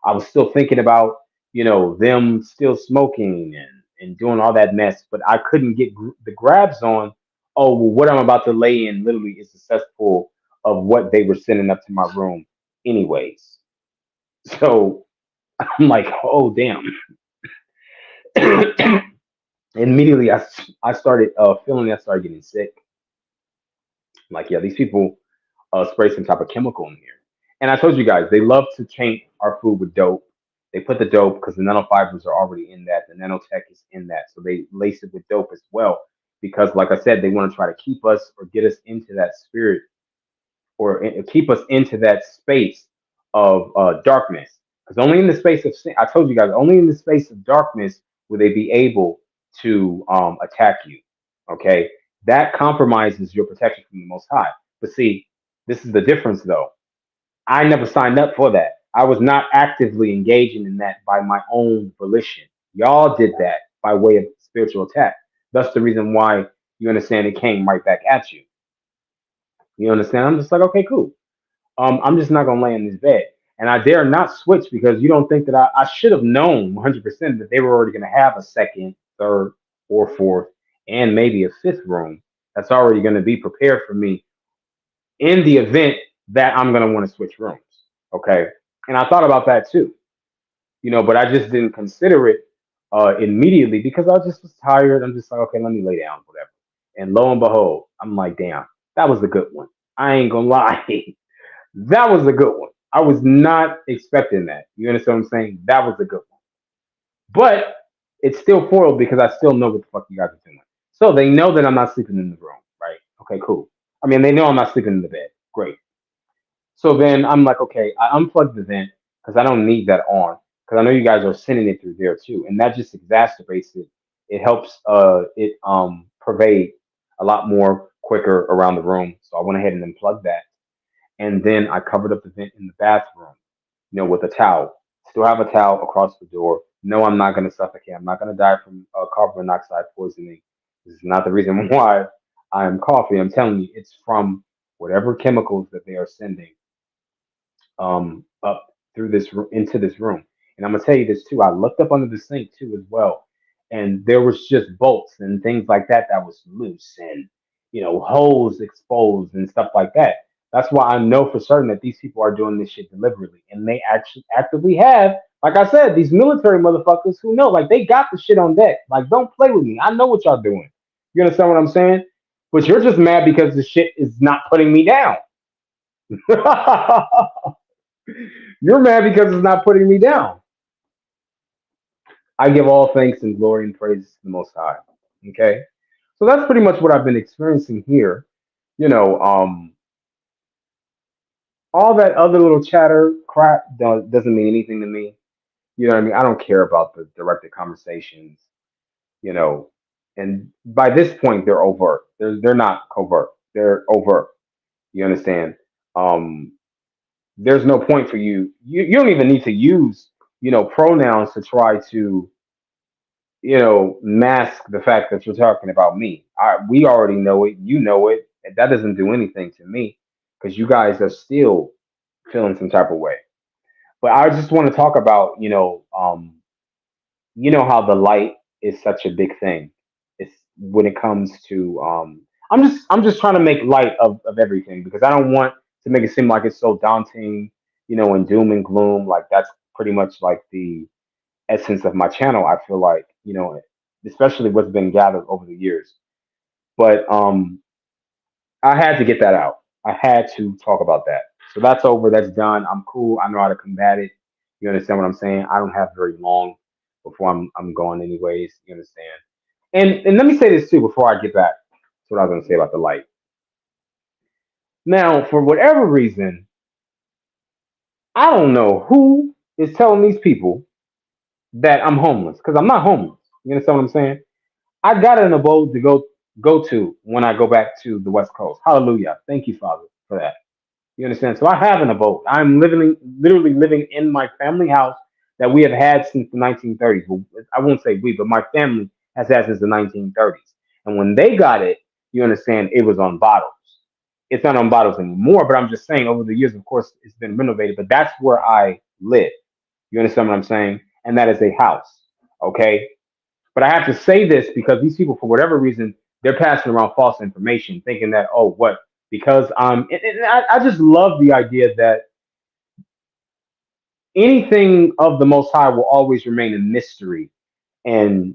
Speaker 1: I was still thinking about them still smoking and doing all that mess, but I couldn't get the grabs on. Oh, well, what I'm about to lay in literally is a cesspool of what they were sending up to my room, anyways. So I'm like, oh damn. Immediately, I started feeling I started getting sick. Like, yeah, these people spray some type of chemical in here. And I told you guys, they love to taint our food with dope. They put the dope because the nanofibers are already in that. The nanotech is in that. So they lace it with dope as well. Because, like I said, they want to try to keep us or get us into that spirit or keep us into that space of darkness. Because only in the space of sin, I told you guys, only in the space of darkness will they be able to attack you. Okay, that compromises your protection from the Most High. But see, this is the difference, though. I never signed up for that. I was not actively engaging in that by my own volition. Y'all did that by way of spiritual attack. That's the reason why you understand it came right back at you. You understand? I'm just like, okay, cool. I'm just not gonna lay in this bed. And I dare not switch because you don't think that I should have known 100% that they were already gonna have a second, third, or fourth, and maybe a fifth room that's already gonna be prepared for me in the event that I'm gonna want to switch rooms. Okay. And I thought about that too, but I just didn't consider it immediately because I just was tired. I'm just like, okay, let me lay down, whatever. And lo and behold, I'm like, damn, that was a good one. I ain't gonna lie. That was a good one. I was not expecting that. You understand what I'm saying? That was a good one. But it's still foiled because I still know what the fuck you guys are doing. So they know that I'm not sleeping in the room, right? Okay, cool. I mean, they know I'm not sleeping in the bed. Great. So then I'm like, okay, I unplugged the vent because I don't need that on because I know you guys are sending it through there too, and that just exacerbates it. It helps it pervade a lot more quicker around the room. So I went ahead and unplugged that, and then I covered up the vent in the bathroom, with a towel. Still have a towel across the door. No, I'm not going to suffocate. I'm not going to die from carbon monoxide poisoning. This is not the reason why I am coughing. I'm telling you, it's from whatever chemicals that they are sending up through into this room. And I'm gonna tell you this too. I looked up under the sink too as well, and there was just bolts and things like that that was loose and holes exposed and stuff like that. That's why I know for certain that these people are doing this shit deliberately, and they actually actively have. Like I said, these military motherfuckers who know, like they got the shit on deck. Like, don't play with me. I know what y'all doing. You understand what I'm saying? But you're just mad because the shit is not putting me down. You're mad because it's not putting me down. I give all thanks and glory and praise to the Most High. Okay, so that's pretty much what I've been experiencing here. You know, um, all that other little chatter crap doesn't mean anything to me. You know what I mean? I don't care about the directed conversations. You know, and by this point, they're overt. They're not covert. They're overt. You understand? Um, there's no point for you don't even need to use pronouns to try to mask the fact that you're talking about me. We already know it. You know it. And that doesn't do anything to me because you guys are still feeling some type of way. But I just want to talk about how the light is such a big thing. It's when it comes to I'm just trying to make light of everything because I don't want to make it seem like it's so daunting, and doom and gloom. Like that's pretty much like the essence of my channel. I feel like, especially what's been gathered over the years. But I had to get that out. I had to talk about that. So that's over. That's done. I'm cool. I know how to combat it. You understand what I'm saying? I don't have very long before I'm gone anyways. You understand? And let me say this too before I get back to what I was gonna say about the light. Now, for whatever reason, I don't know who is telling these people that I'm homeless because I'm not homeless. You understand what I'm saying? I got an abode to go to when I go back to the West Coast. Hallelujah. Thank you, Father, for that. You understand? So I have an abode. I'm living, literally living in my family house that we have had since the 1930s. Well, I won't say we, but my family has had since the 1930s. And when they got it, you understand, it was on bottles. It's not on bottles anymore, but I'm just saying over the years, of course, it's been renovated, but that's where I live. You understand what I'm saying? And that is a house. Okay. But I have to say this because these people, for whatever reason, they're passing around false information, thinking that, oh, what? Because I just love the idea that anything of the Most High will always remain a mystery, and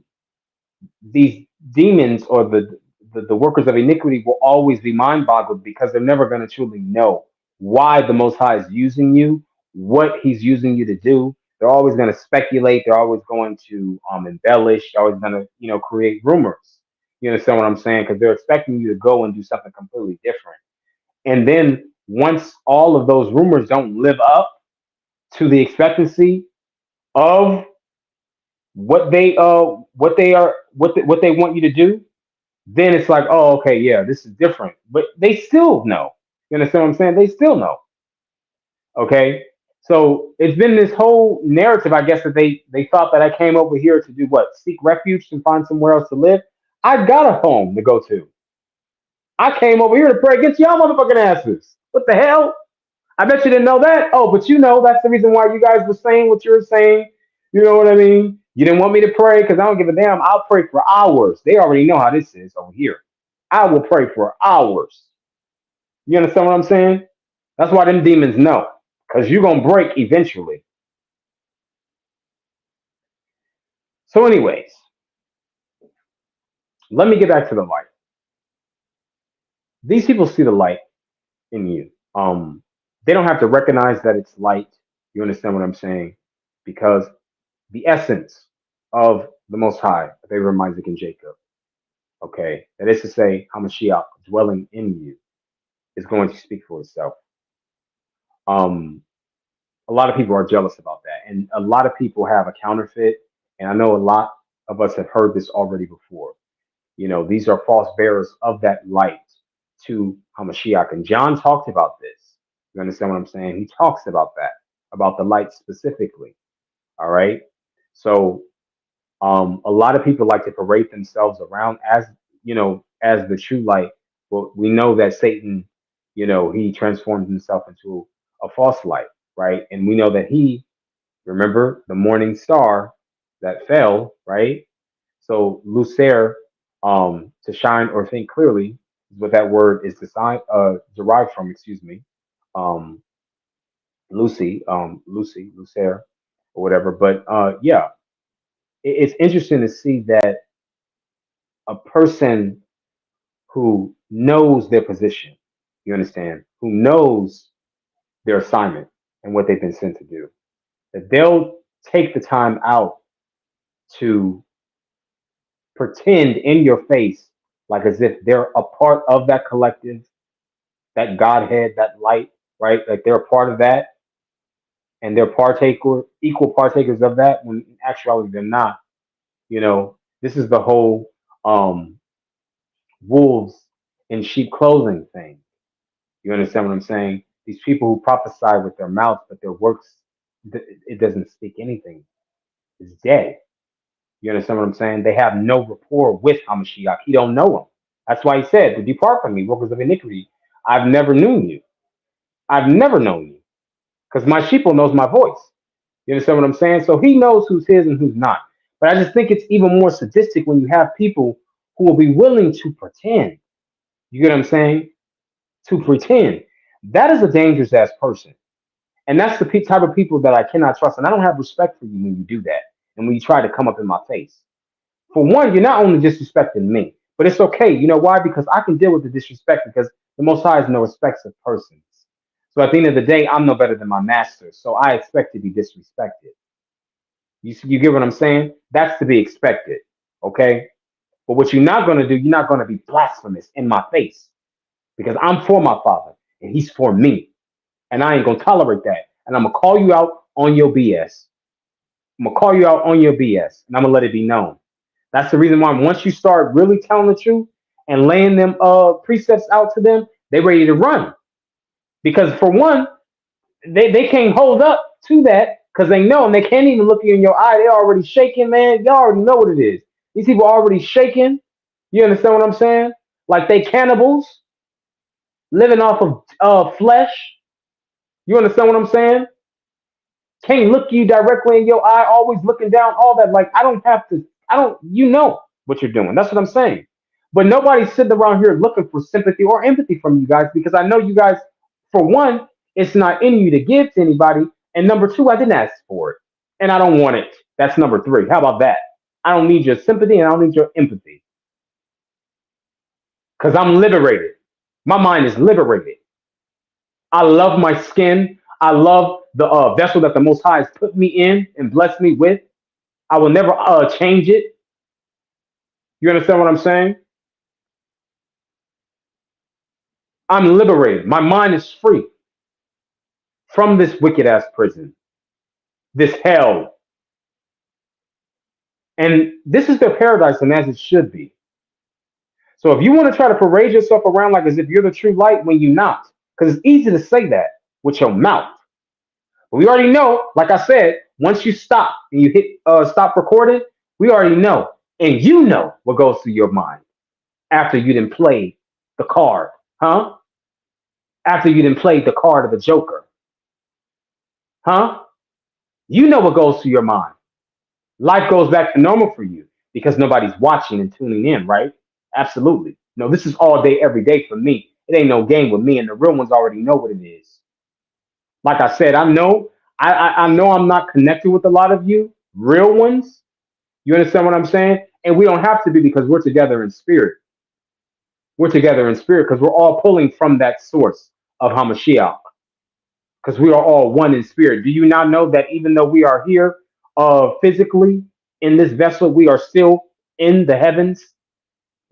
Speaker 1: these demons or the workers of iniquity will always be mind boggled because they're never going to truly know why the Most High is using you, what He's using you to do. They're always going to speculate. They're always going to embellish. They're always going to create rumors. You understand what I'm saying? Because they're expecting you to go and do something completely different. And then once all of those rumors don't live up to the expectancy of what they want you to do, then it's like, oh, okay, yeah, this is different. But they still know. You understand what I'm saying? They still know. Okay. So it's been this whole narrative, I guess, that they thought that I came over here to do what? Seek refuge and find somewhere else to live. I got a home to go to. I came over here to pray against y'all motherfucking asses. What the hell? I bet you didn't know that. Oh, but that's the reason why you guys were saying what you were saying. You know what I mean? You didn't want me to pray because I don't give a damn. I'll pray for hours. They already know how this is over here. I will pray for hours. You understand what I'm saying? That's why them demons know. Because you're going to break eventually. So, anyways, let me get back to the light. These people see the light in you. They don't have to recognize that it's light. You understand what I'm saying? Because the essence of the Most High, Abraham, Isaac, and Jacob, okay, that is to say, Hamashiach dwelling in you, is going to speak for itself. Um, a lot of people are jealous about that, and a lot of people have a counterfeit. And I know a lot of us have heard this already before. These are false bearers of that light to Hamashiach, and John talked about this. You understand what I'm saying? He talks about that, about the light specifically. All right, so a lot of people like to parade themselves around as as the true light. But we know that Satan, he transforms himself into a false light, right? And we know that remember the morning star that fell, right? So Lucer, to shine or think clearly, is what that word is derived from. Excuse me, um, Lucy, Lucer, or whatever. But yeah, it's interesting to see that a person who knows their position, you understand, who knows their assignment and what they've been sent to do, that they'll take the time out to pretend in your face like as if they're a part of that collective, that Godhead, that light, right? Like they're a part of that and they're equal partakers of that when in actuality they're not. This is the whole wolves in sheep clothing thing. You understand what I'm saying? These people who prophesy with their mouth, but their works, it doesn't speak anything. It's dead. You understand what I'm saying? They have no rapport with Hamashiach. He don't know him. That's why he said, depart from me, workers of iniquity. I've never known you. I've never known you. Because my sheeple knows my voice. You understand what I'm saying? So he knows who's his and who's not. But I just think it's even more sadistic when you have people who will be willing to pretend. You get what I'm saying? To pretend. That is a dangerous ass person. And that's the type of people that I cannot trust. And I don't have respect for you when you do that. and when you try to come up in my face. For one, you're not only disrespecting me, but it's okay. You know why? Because I can deal with the disrespect because the Most High is no respects of persons. So at the end of the day, I'm no better than my master. So I expect to be disrespected. You get what I'm saying? That's to be expected. Okay. But what you're not going to do, you're not going to be blasphemous in my face because I'm for my father and he's for me. And I ain't going to tolerate that. And I'm going to call you out on your BS. I'm going to call you out on your BS and I'm going to let it be known. That's the reason why once you start really telling the truth and laying them precepts out to them, they're ready to run. Because for one, they can't hold up to that because they know and they can't even look you in your eye. They're already shaking, man. Y'all already know what it is. These people are already shaking. You understand what I'm saying? Like they cannibals living off of flesh. You understand what I'm saying? Can't look you directly in your eye, always looking down, all that. Like I don't have to. I don't. You know what you're doing. That's what I'm saying. But nobody's sitting around here looking for sympathy or empathy from you guys because I know you guys. For one, it's not in you to give to anybody, and number two, I didn't ask for it, and I don't want it. That's number three. How about that? I don't need your sympathy, and I don't need your empathy because I'm liberated. My mind is liberated. I love my skin. I love the vessel that the Most High has put me in and blessed me with. I will never change it. You understand what I'm saying? I'm liberated. My mind is free from this wicked ass prison, this hell. And this is their paradise, and as it should be. So if you want to try to parade yourself around like as if you're the true light when you're not, because it's easy to say that with your mouth. But we already know, like I said, once you stop and you hit stop recording, we already know. And you know what goes through your mind after you didn't play the card, huh? After you didn't play the card of the Joker, huh? You know what goes through your mind. Life goes back to normal for you because nobody's watching and tuning in, right? Absolutely. No, this is all day, every day for me. It ain't no game with me, and the real ones already know what it is. Like I said, I know I'm not connected with a lot of you, real ones. You understand what I'm saying? And we don't have to be because we're together in spirit. We're together in spirit because we're all pulling from that source of Hamashiach. Because we are all one in spirit. Do you not know that even though we are here physically in this vessel, we are still in the heavens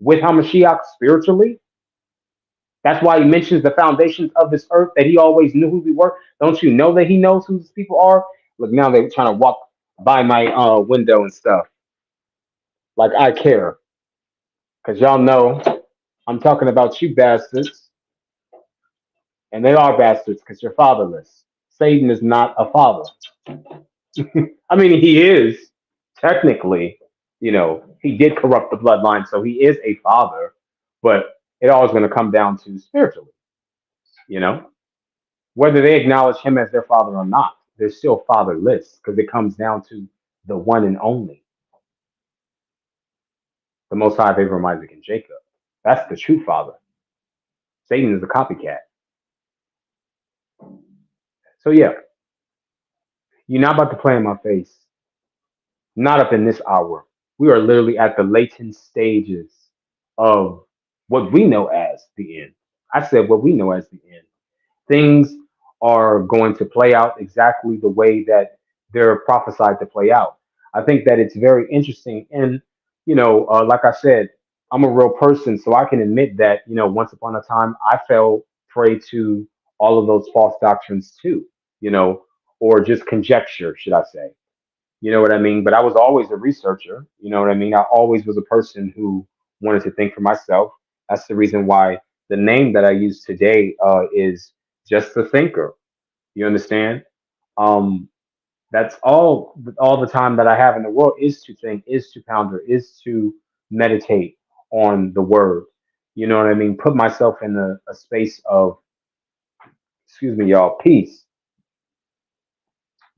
Speaker 1: with Hamashiach spiritually? That's why he mentions the foundations of this earth, that he always knew who we were. Don't you know that he knows who these people are? Look, now they're trying to walk by my window and stuff. Like I care. Because y'all know I'm talking about you bastards. And they are bastards because you're fatherless. Satan is not a father. I mean, he is technically, he did corrupt the bloodline, so he is a father, but it always going to come down to spiritually, you know, whether they acknowledge him as their father or not, they're still fatherless because it comes down to the one and only, the Most High of Abraham, Isaac, and Jacob. That's the true father. Satan is a copycat. So yeah, you're not about to play in my face. Not up in this hour. We are literally at the latent stages of what we know as the end. I said what we know as the end. Things are going to play out exactly the way that they're prophesied to play out. I think that it's very interesting. And, like I said, I'm a real person, so I can admit that, once upon a time, I fell prey to all of those false doctrines too, or just conjecture, should I say. You know what I mean? But I was always a researcher. You know what I mean? I always was a person who wanted to think for myself. That's the reason why the name that I use today is just the thinker. You understand? Um, that's all the time that I have in the world is to think, is to ponder, is to meditate on the word. You know what I mean? Put myself in a space of, excuse me, y'all, peace.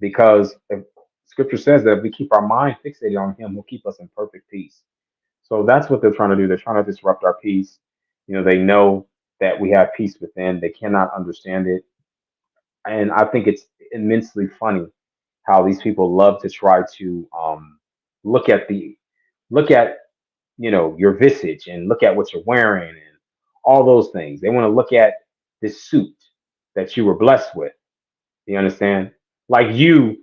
Speaker 1: Because if scripture says that if we keep our mind fixated on him, he'll keep us in perfect peace. So that's what they're trying to do. They're trying to disrupt our peace. They know that we have peace within. They cannot understand it. And I think it's immensely funny how these people love to try to look at look at your visage and look at what you're wearing and all those things. They want to look at this suit that you were blessed with. You understand? Like you,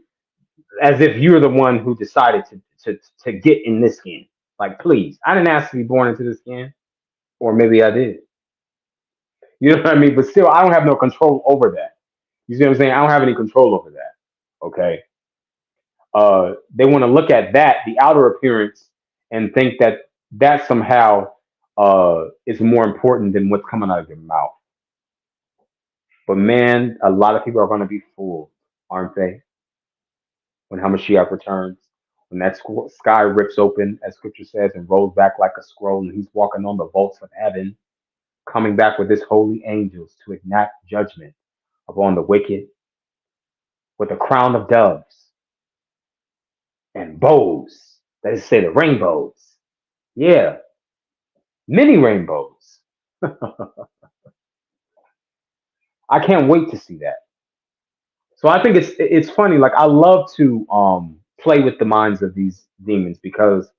Speaker 1: as if you're the one who decided to get in this skin. Like, please, I didn't ask to be born into this skin, or maybe I did. You know what I mean? But still, I don't have no control over that. You see what I'm saying? I don't have any control over that. Okay. They want to look at that, the outer appearance, and think that that somehow is more important than what's coming out of your mouth. But man, a lot of people are going to be fooled, aren't they? When Hamashiach returns, when that sky rips open, as Scripture says, and rolls back like a scroll, and he's walking on the vaults of heaven, coming back with his holy angels to enact judgment upon the wicked, with a crown of doves and bows. That is to say, the rainbows. Yeah, many rainbows. I can't wait to see that. So I think it's funny. Like I love to play with the minds of these demons because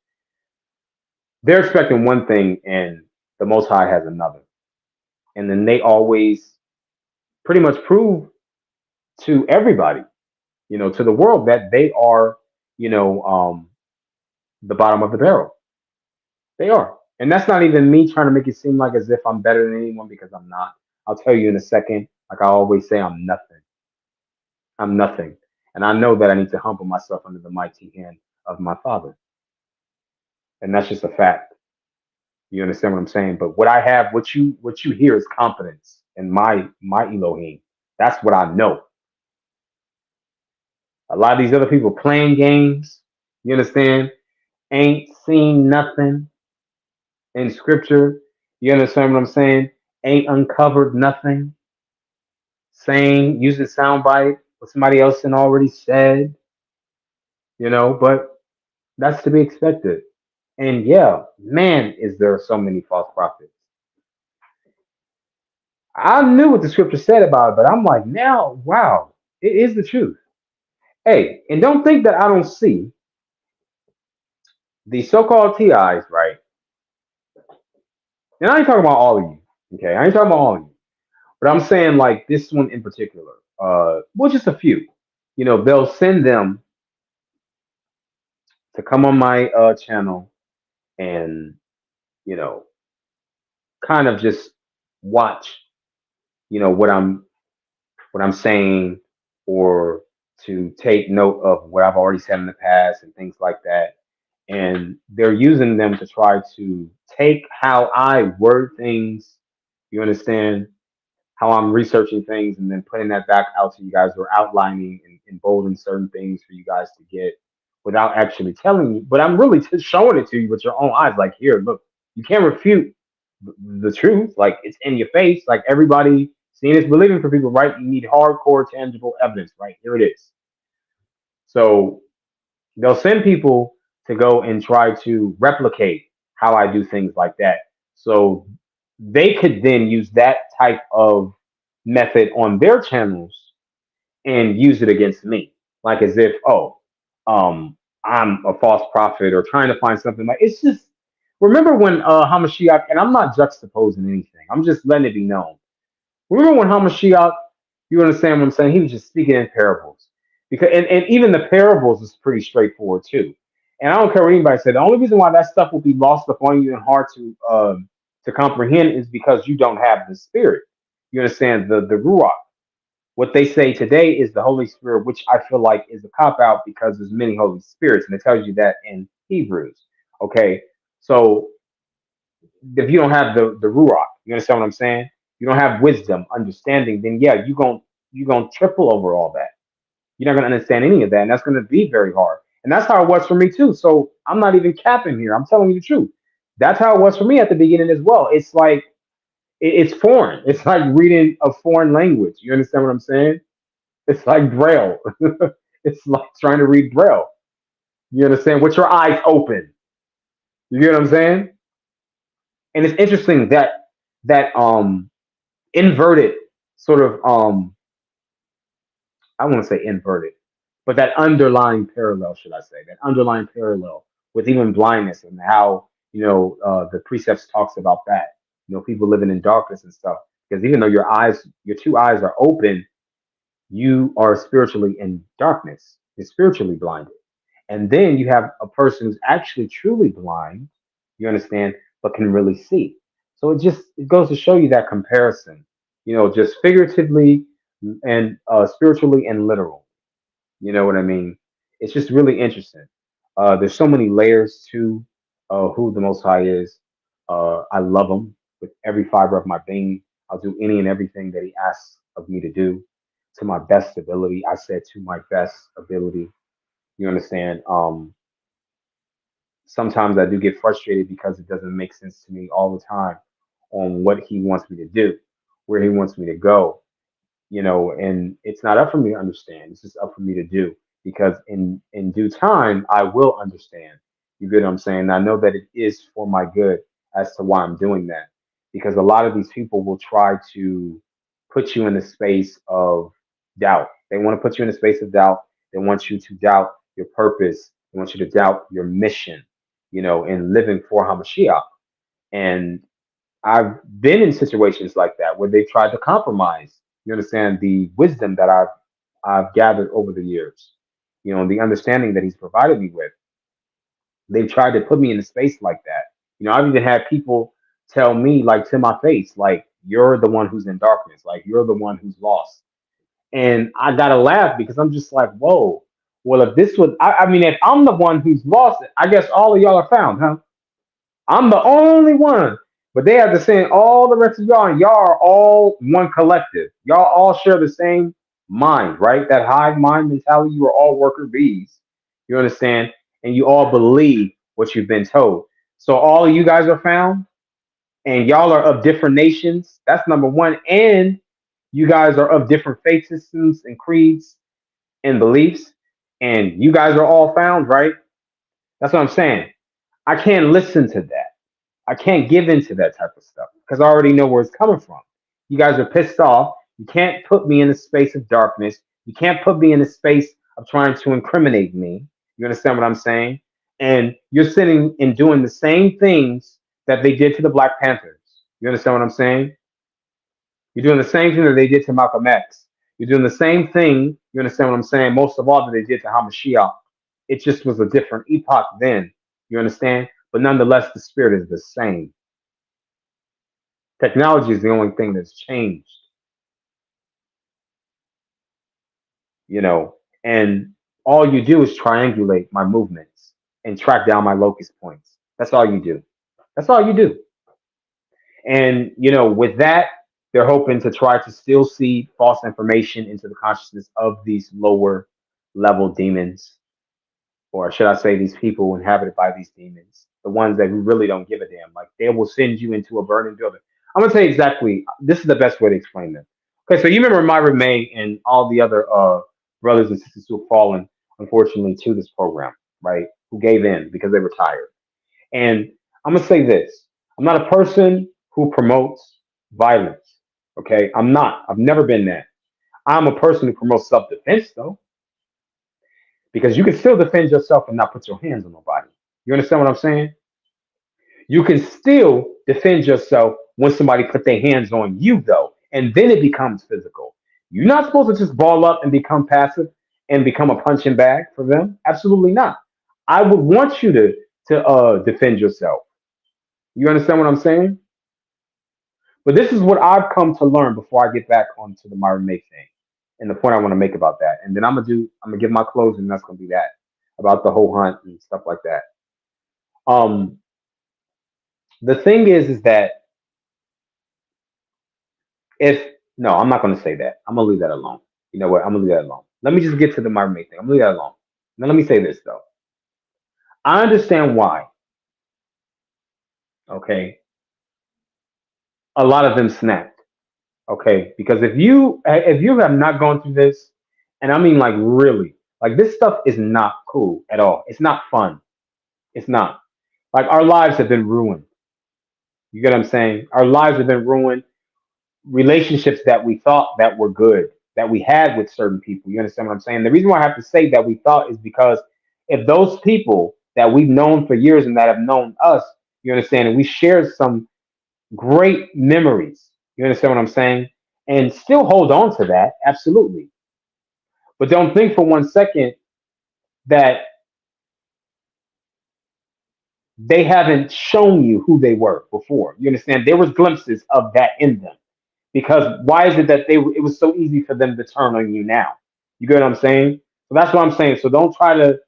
Speaker 1: they're expecting one thing and the Most High has another, and then they always pretty much prove to everybody, to the world that they are, you know, um, the bottom of the barrel. They are, and that's not even me trying to make it seem like as if I'm better than anyone because I'm not. I'll tell you in a second. Like I always say, I'm nothing. I'm nothing. And I know that I need to humble myself under the mighty hand of my Father. And that's just a fact. You understand what I'm saying? But what I have, what you hear is confidence in my Elohim. That's what I know. A lot of these other people playing games, you understand, ain't seen nothing in scripture. You understand what I'm saying? Ain't uncovered nothing. Saying, using soundbite, what somebody else had already said, but that's to be expected. And yeah, man, is there so many false prophets. I knew what the scripture said about it, but I'm like, now, wow, it is the truth. Hey, and don't think that I don't see the so-called TIs, right? And I ain't talking about all of you, okay? I ain't talking about all of you, but I'm saying like this one in particular. Well, just a few. They'll send them to come on my channel and you know kind of just watch, what I'm saying, or to take note of what I've already said in the past and things like that. And they're using them to try to take how I word things, you understand, how I'm researching things and then putting that back out to you guys or outlining and bolding certain things for you guys to get without actually telling you. But I'm really just showing it to you with your own eyes. Like, here, look, you can't refute the truth. Like, it's in your face. Like, everybody seeing is believing for people, right? You need hardcore, tangible evidence, right? Here it is. So they'll send people to go and try to replicate how I do things like that. So they could then use that type of method on their channels and use it against me, like as if, oh, I'm a false prophet or trying to find something. Like, it's just, remember when Hamashiach, and I'm not juxtaposing anything, I'm just letting it be known. Remember when Hamashiach, you understand what I'm saying? He was just speaking in parables. Because and even the parables is pretty straightforward too. And I don't care what anybody said. The only reason why that stuff will be lost upon you and hard to comprehend is because you don't have the spirit. You understand the ruach. What they say today is the Holy Spirit, which I feel like is a cop out because there's many Holy Spirits, and it tells you that in Hebrews. Okay, so if you don't have the ruach, you understand what I'm saying? You don't have wisdom, understanding, then yeah, you gonna triple over all that. You're not gonna understand any of that, and that's gonna be very hard. And that's how it was for me too. So I'm not even capping here. I'm telling you the truth. That's how it was for me at the beginning as well. It's like it's foreign. It's like reading a foreign language. You understand what I'm saying? It's like Braille. It's like trying to read Braille. You understand? With your eyes open. You get what I'm saying? And it's interesting that inverted sort of I want to say inverted. But that underlying parallel, should I say, that underlying parallel with even blindness and how, the precepts talks about that, people living in darkness and stuff. Because even though your two eyes are open, you are spiritually in darkness. You're spiritually blinded. And then you have a person who's actually truly blind, you understand, but can really see. So it goes to show you that comparison, just figuratively and spiritually and literal. You know what I mean? It's just really interesting. There's so many layers to who the Most High is. I love him with every fiber of my being. I'll do any and everything that he asks of me to do to my best ability. I said to my best ability. You understand? Sometimes I do get frustrated because it doesn't make sense to me all the time on what he wants me to do, where he wants me to go, and it's not up for me to understand. It's just up for me to do because in due time I will understand. You get what I'm saying? I know that it is for my good as to why I'm doing that because a lot of these people will try to put you in the space of doubt. They want to put you in a space of doubt. They want you to doubt your purpose. They want you to doubt your mission, in living for Hamashiach. And I've been in situations like that where they've tried to compromise. You understand the wisdom that I've gathered over the years, and the understanding that he's provided me with. They've tried to put me in a space like that. I've even had people tell me like to my face, like, you're the one who's in darkness, like you're the one who's lost. And I gotta laugh because I'm just like, whoa. Well, if this was, I mean, if I'm the one who's lost, I guess all of y'all are found, huh? I'm the only one. But they have to send all the rest of y'all, and y'all are all one collective. Y'all all share the same mind, right? That hive mind mentality. You are all worker bees. You understand? And you all believe what you've been told. So all of you guys are found, and y'all are of different nations. That's number one. And you guys are of different faith systems and creeds and beliefs. And you guys are all found, right? That's what I'm saying. I can't listen to that. I can't give into that type of stuff because I already know where it's coming from. You guys are pissed off. You can't put me in a space of darkness. You can't put me in a space of trying to incriminate me. You understand what I'm saying? And you're sitting and doing the same things that they did to the Black Panthers. You understand what I'm saying? You're doing the same thing that they did to Malcolm X. You're doing the same thing, you understand what I'm saying, most of all that they did to Hamashiach. It just was a different epoch then. You understand? But nonetheless, the spirit is the same. Technology is the only thing that's changed, you know, and all you do is triangulate my movements and track down my locus points. That's all you do. That's all you do. And, with that, they're hoping to try to still seed false information into the consciousness of these lower level demons, or should I say, these people inhabited by these demons, the ones that who really don't give a damn. Like they will send you into a burning building. I'm gonna tell you exactly. This is the best way to explain them. Okay, so you remember Myra May and all the other brothers and sisters who have fallen, unfortunately, to this program, right? Who gave in because they were tired. And I'm gonna say this: I'm not a person who promotes violence. Okay, I'm not. I've never been that. I'm a person who promotes self-defense, though, because you can still defend yourself and not put your hands on nobody. You understand what I'm saying? You can still defend yourself when somebody put their hands on you, though, and then it becomes physical. You're not supposed to just ball up and become passive and become a punching bag for them. Absolutely not. I would want you to defend yourself. You understand what I'm saying? But this is what I've come to learn before I get back onto the Myron May thing and the point I want to make about that. And then I'm gonna give my closing, and that's gonna be that about the whole hunt and stuff like that. Um, the thing is that if no, I'm not gonna say that. I'm gonna leave that alone. You know what? I'm gonna leave that alone. Let me just get to the Myron May thing. I'm gonna leave that alone. Now let me say this though. I understand why. Okay, a lot of them snapped. Okay, because if you have not gone through this, and I mean like really, like this stuff is not cool at all. It's not fun. It's not. Like our lives have been ruined. You get what I'm saying? Our lives have been ruined. Relationships that we thought that were good that we had with certain people. You understand what I'm saying? The reason why I have to say that we thought is because if those people that we've known for years and that have known us, you understand, and we share some great memories. You understand what I'm saying? And still hold on to that, absolutely. But don't think for 1 second that they haven't shown you who they were before. You understand? There was glimpses of that in them. Because why is it that it was so easy for them to turn on you now? You get what I'm saying? So that's what I'm saying. So don't try to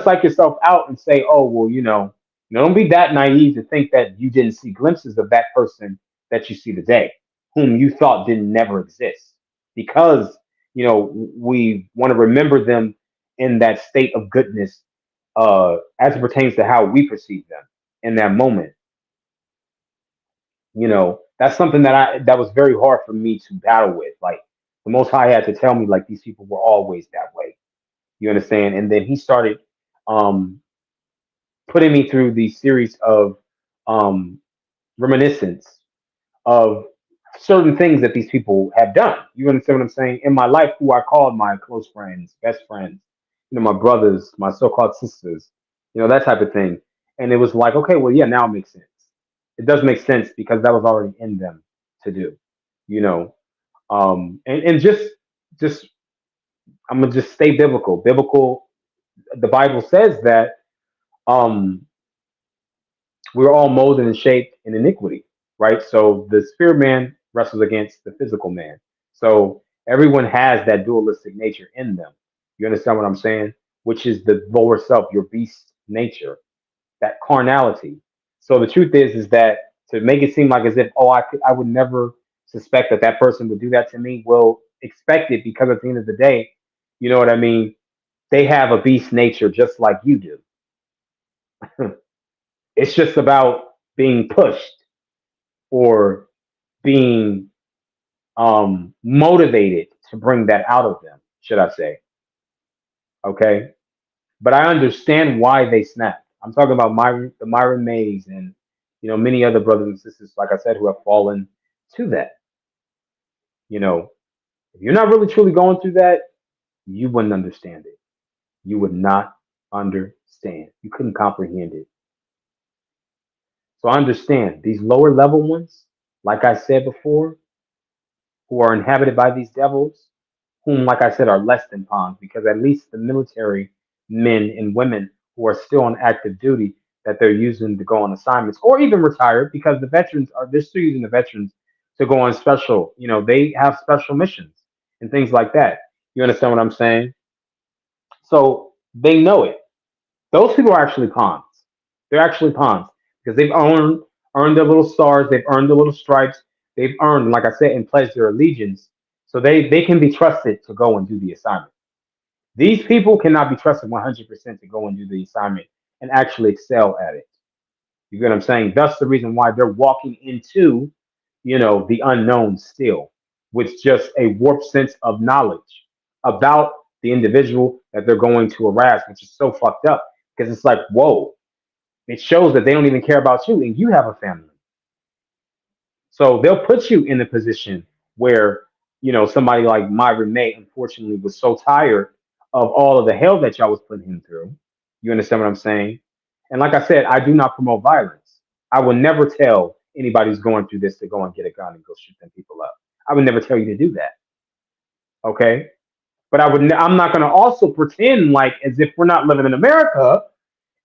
Speaker 1: psych yourself out and say, oh well, don't be that naive to think that you didn't see glimpses of that person that you see today, whom you thought didn't never exist. Because we want to remember them in that state of goodness, as it pertains to how we perceive them in that moment. That's something that was very hard for me to battle with. Like the Most High had to tell me, like, these people were always that way. You understand? And then he started um putting me through the series of um reminiscence of certain things that these people have done. You understand what I'm saying? In my life, who I called my close friends, best friends, my brothers, my so-called sisters, that type of thing. And it was like, okay, well, yeah, now it makes sense. It does make sense because that was already in them to do, you know. And just I'm gonna just stay biblical. Biblical. The Bible says that um we're all molded and shaped in iniquity, right? So the spirit man wrestles against the physical man. So everyone has that dualistic nature in them. You understand what I'm saying? Which is the lower self, your beast nature, that carnality. So the truth is that to make it seem like as if, oh, I would never suspect that that person would do that to me. Well, expect it because at the end of the day, you know what I mean. They have a beast nature just like you do. It's just about being pushed or being motivated to bring that out of them, should I say? Okay, but I understand why they snapped. I'm talking about the Myron Mays, and many other brothers and sisters, like I said, who have fallen to that. You know, if you're not really truly going through that, you wouldn't understand it. You would not understand. You couldn't comprehend it. So I understand these lower level ones, like I said before, who are inhabited by these devils, whom, like I said, are less than pawns, because at least the military men and women who are still on active duty that they're using to go on assignments, or even retired, because the veterans they're still using the veterans to go on special, they have special missions and things like that. You understand what I'm saying? So they know it. Those people are actually pawns. They're actually pawns because they've earned their little stars, they've earned their little stripes, they've earned, like I said, and pledged their allegiance. So they can be trusted to go and do the assignment. These people cannot be trusted 100% to go and do the assignment and actually excel at it. You get what I'm saying? That's the reason why they're walking into, the unknown still, with just a warped sense of knowledge about the individual that they're going to harass, which is so fucked up because it's like, whoa, it shows that they don't even care about you and you have a family. So they'll put you in a position where, somebody like Myron May, unfortunately, was so tired of all of the hell that y'all was putting him through. You understand what I'm saying? And like I said, I do not promote violence. I will never tell anybody who's going through this to go and get a gun and go shoot them people up. I would never tell you to do that. Okay. But I'm not going to also pretend like as if we're not living in America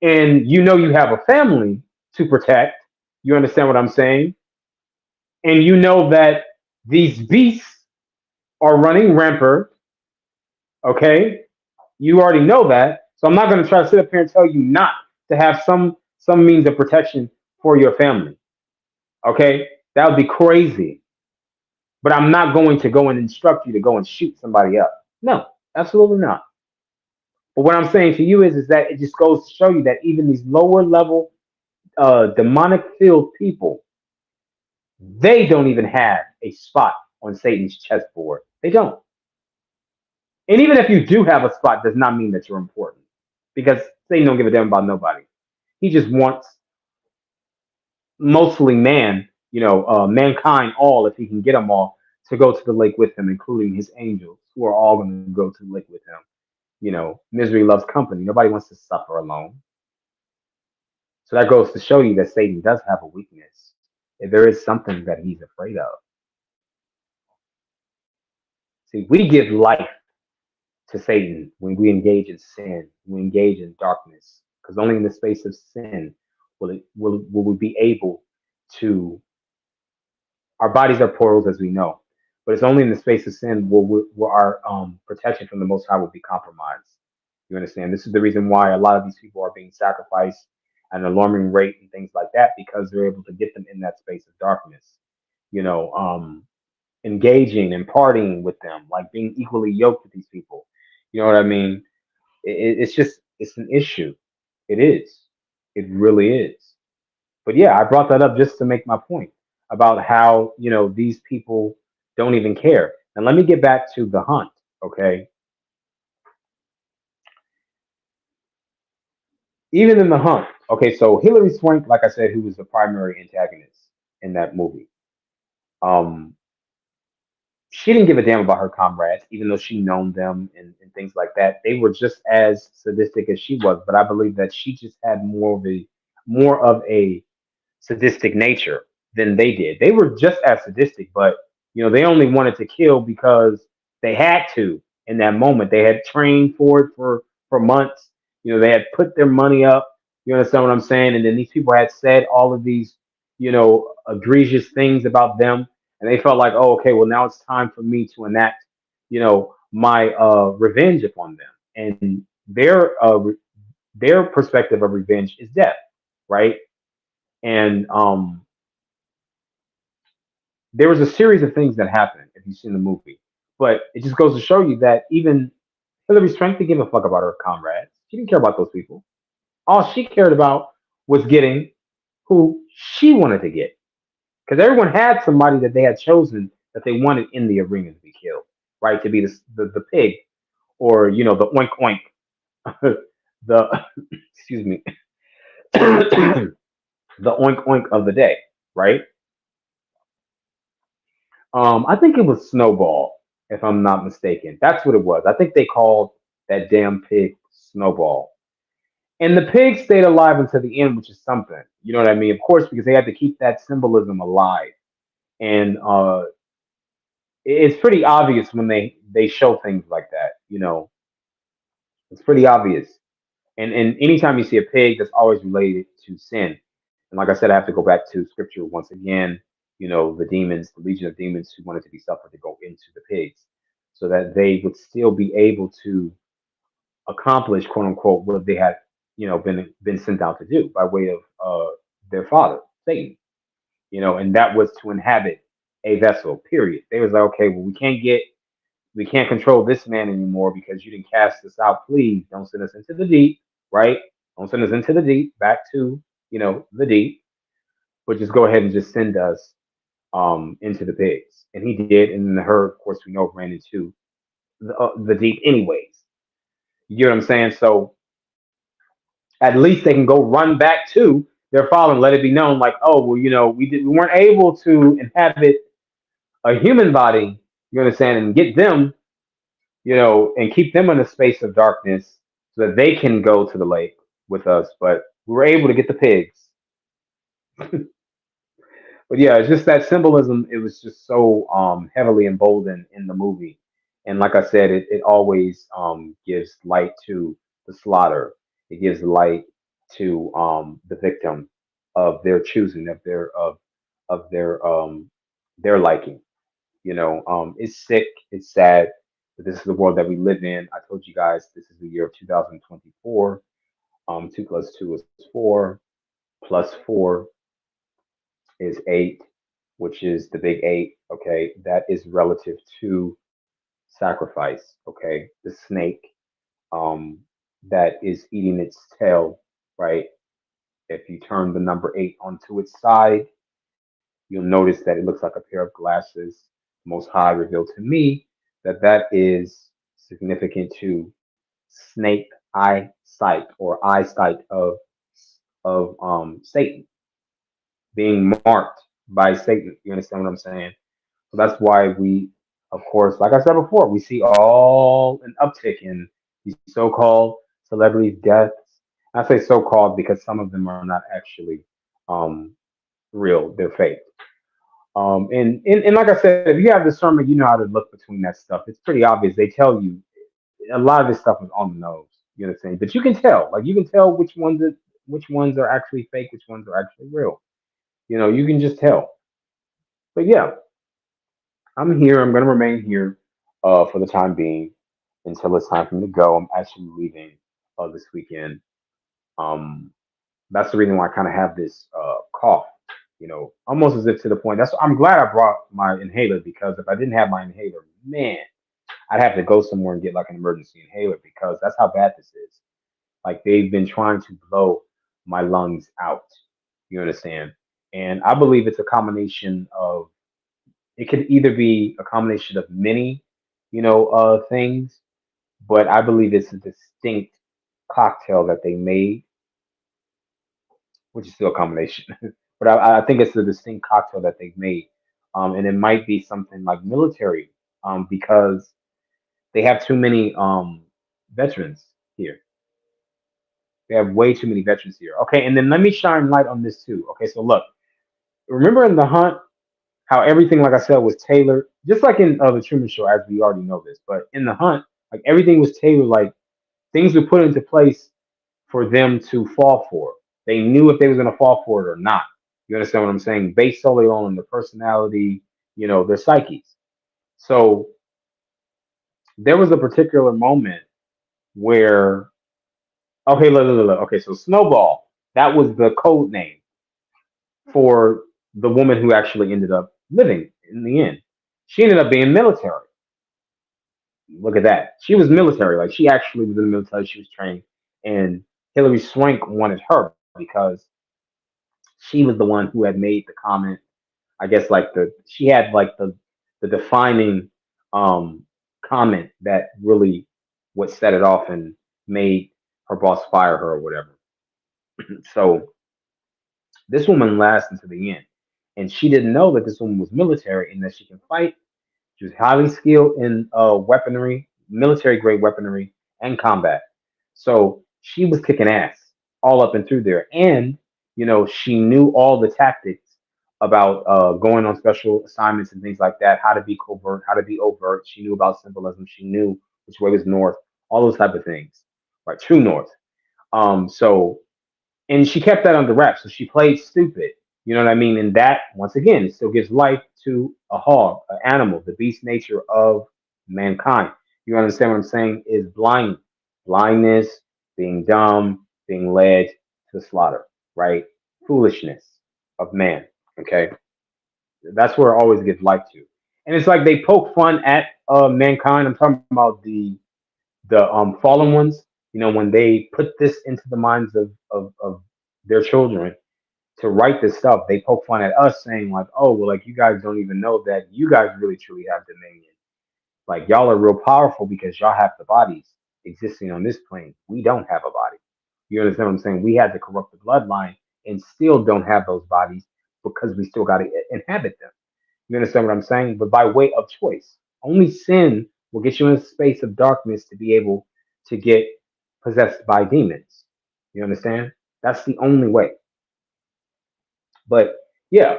Speaker 1: and you have a family to protect. You understand what I'm saying? And you know that these beasts are running rampant. Okay, you already know that. So I'm not going to try to sit up here and tell you not to have some means of protection for your family. Okay, that would be crazy. But I'm not going to go and instruct you to go and shoot somebody up. No, absolutely not. But what I'm saying to you is that it just goes to show you that even these lower level demonic filled people, they don't even have a spot on Satan's chessboard. They don't. And even if you do have a spot, does not mean that you're important, because Satan don't give a damn about nobody. He just wants mostly mankind all, if he can get them all, to go to the lake with him, including his angels, who are all going to go to the lake with him. You know, misery loves company. Nobody wants to suffer alone. So that goes to show you that Satan does have a weakness. If there is something that he's afraid of. See, we give life to Satan when we engage in sin, we engage in darkness, because only in the space of sin will we be able to. Our bodies are portals, as we know, but it's only in the space of sin where our protection from the Most High will be compromised. You understand? This is the reason why a lot of these people are being sacrificed at an alarming rate and things like that, because they're able to get them in that space of darkness. You know, engaging and partying with them, like being equally yoked with these people. You know what I mean? It's just it's an issue. It is. It really is. But yeah, I brought that up just to make my point about how these people don't even care. And let me get back to the hunt. Okay, even in the hunt. Okay, so Hilary Swank, like I said, who was the primary antagonist in that movie. Um, she didn't give a damn about her comrades, even though she known them and things like that. They were just as sadistic as she was, but I believe that she just had more of a sadistic nature than they did. They were just as sadistic, but they only wanted to kill because they had to in that moment. They had trained for it for months. They had put their money up. You understand what I'm saying? And then these people had said all of these, egregious things about them, and they felt like, oh, okay, well now it's time for me to enact, my revenge upon them. And their perspective of revenge is death, right? And there was a series of things that happened if you've seen the movie. But it just goes to show you that even Hillary Swank didn't give a fuck about her comrades. She didn't care about those people. All she cared about was getting who she wanted to get. Because everyone had somebody that they had chosen that they wanted in the arena to be killed, right? To be the pig, or the oink oink, the excuse me, the oink oink of the day, right? I think it was Snowball, if I'm not mistaken. That's what it was. I think they called that damn pig Snowball. And the pig stayed alive until the end, which is something. You know what I mean? Of course, because they had to keep that symbolism alive. And it's pretty obvious when they show things like that. It's pretty obvious. And anytime you see a pig, that's always related to sin. And like I said, I have to go back to scripture once again. The demons, the legion of demons who wanted to be suffered to go into the pigs, so that they would still be able to accomplish, quote unquote, what they had, been sent out to do by way of their father, Satan. And that was to inhabit a vessel. Period. They was like, okay, well, we can't control this man anymore because you didn't cast us out. Please don't send us into the deep, right? Don't send us into the deep, back to, the deep, but just go ahead and just send us into the pigs. And he did. And then the herd, of course, we know ran into the deep anyways. You get what I'm saying? So at least they can go run back to their father and let it be known, like, oh, well, we weren't able to inhabit a human body, you understand, and get them, and keep them in a space of darkness so that they can go to the lake with us. But we were able to get the pigs. But yeah, it's just that symbolism. It was just so heavily emboldened in the movie, and like I said, it always gives light to the slaughter. It gives light to the victim of their choosing, of their liking. It's sick, it's sad, but this is the world that we live in. I told you guys this is the year of 2024. Two plus two is four, plus four is eight, which is the big eight. Okay, that is relative to sacrifice. Okay, the snake that is eating its tail, right? If you turn the number eight onto its side, you'll notice that it looks like a pair of glasses. Most High revealed to me that that is significant to snake eyesight or eyesight of Satan being marked by Satan. You understand what I'm saying? So that's why we, of course, like I said before, we see all an uptick in these so-called celebrity deaths. I say so-called because some of them are not actually um, real; they're fake. And like I said, if you have discernment, you know how to look between that stuff. It's pretty obvious. They tell you a lot of this stuff is on the nose. You know what I'm saying? But you can tell, like you can tell which ones are actually fake, which ones are actually real. You know, you can just tell. But yeah, I'm here. I'm gonna remain here for the time being until it's time for me to go. I'm actually leaving this weekend. Um, that's the reason why I kind of have this cough. You know, almost as if to the point. That's I'm glad I brought my inhaler because if I didn't have my inhaler, man, I'd have to go somewhere and get like an emergency inhaler because that's how bad this is. Like they've been trying to blow my lungs out. You understand? And I believe it's a combination of it could either be a combination of many, things, but I believe it's a distinct cocktail that they made, which is still a combination. But I think it's a distinct cocktail that they've made. And it might be something like military, because they have too many veterans here. They have way too many veterans here. Okay, and then let me shine light on this too. Okay, so look, remember in the hunt how everything, like I said, was tailored, just like in the Truman Show, as we already know this. But in the hunt, like everything was tailored, like things were put into place for them to fall for. They knew if they was going to fall for it or not. You understand what I'm saying? Based solely on their personality, their psyches. So there was a particular moment where, okay, look. Okay, so Snowball, that was the code name for the woman who actually ended up living in the end. She ended up being military. Look at that. She was military. Like she actually was in the military. She was trained, and Hillary Swank wanted her because she was the one who had made the comment. I guess like she had like the defining um comment that really what set it off and made her boss fire her or whatever. So this woman lasts until the end, and she didn't know that this woman was military and that she can fight. She was highly skilled in weaponry, military grade weaponry, and combat. So she was kicking ass all up and through there. And, she knew all the tactics about going on special assignments and things like that, how to be covert, how to be overt. She knew about symbolism. She knew which way was north, all those type of things, right? True north. So and she kept that under wraps. So she played stupid. You know what I mean? And that, once again, still gives life to a hog, an animal, the beast nature of mankind. You understand what I'm saying? Is blindness, being dumb, being led to slaughter, right? Foolishness of man. Okay, that's where it always gives life to. And it's like they poke fun at mankind. I'm talking about the fallen ones. When they put this into the minds of their children to write this stuff, they poke fun at us saying like, oh, well, like you guys don't even know that you guys really truly have dominion. Like y'all are real powerful because y'all have the bodies existing on this plane. We don't have a body. You understand what I'm saying? We had to corrupt the bloodline and still don't have those bodies because we still got to inhabit them. You understand what I'm saying? But by way of choice. Only sin will get you in a space of darkness to be able to get possessed by demons. You understand? That's the only way. But yeah,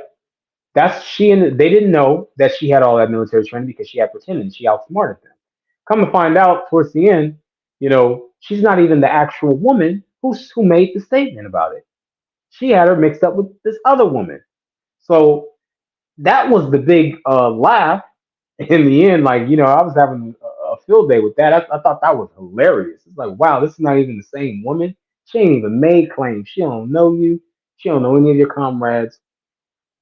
Speaker 1: that's she and they didn't know that she had all that military training because she had pretended she outsmarted them. Come to find out towards the end, she's not even the actual woman who made the statement about it. She had her mixed up with this other woman. So that was the big laugh in the end. Like, I was having a field day with that. I thought that was hilarious. It's like, wow, this is not even the same woman. She ain't even made claims. She don't know you. She don't know any of your comrades.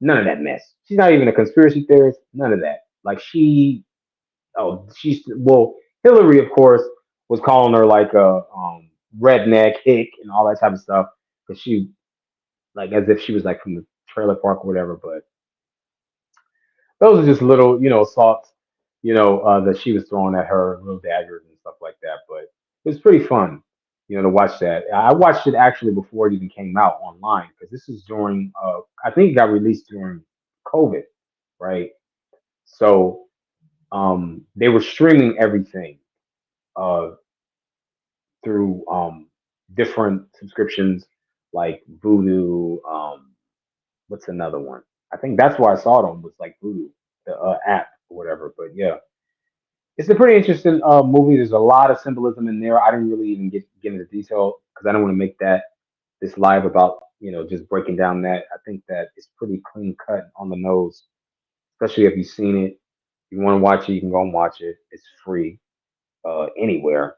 Speaker 1: None of that mess. She's not even a conspiracy theorist. None of that. Like well, Hillary, of course, was calling her like a redneck hick and all that type of stuff because she like as if she was like from the trailer park or whatever. But those are just little, assaults, that she was throwing at her, little daggers and stuff like that. But it was pretty fun, to watch that. I watched it actually before it even came out online because this is during, I think it got released during COVID, right? So they were streaming everything uh, through different subscriptions like Vudu. What's another one? I think that's where I saw them was like Vudu, the app or whatever. But yeah, it's a pretty interesting movie. There's a lot of symbolism in there. I didn't really even get into detail because I don't want to make that this live about just breaking down that. I think that it's pretty clean cut on the nose, especially if you've seen it. If you want to watch it, you can go and watch it. It's free anywhere.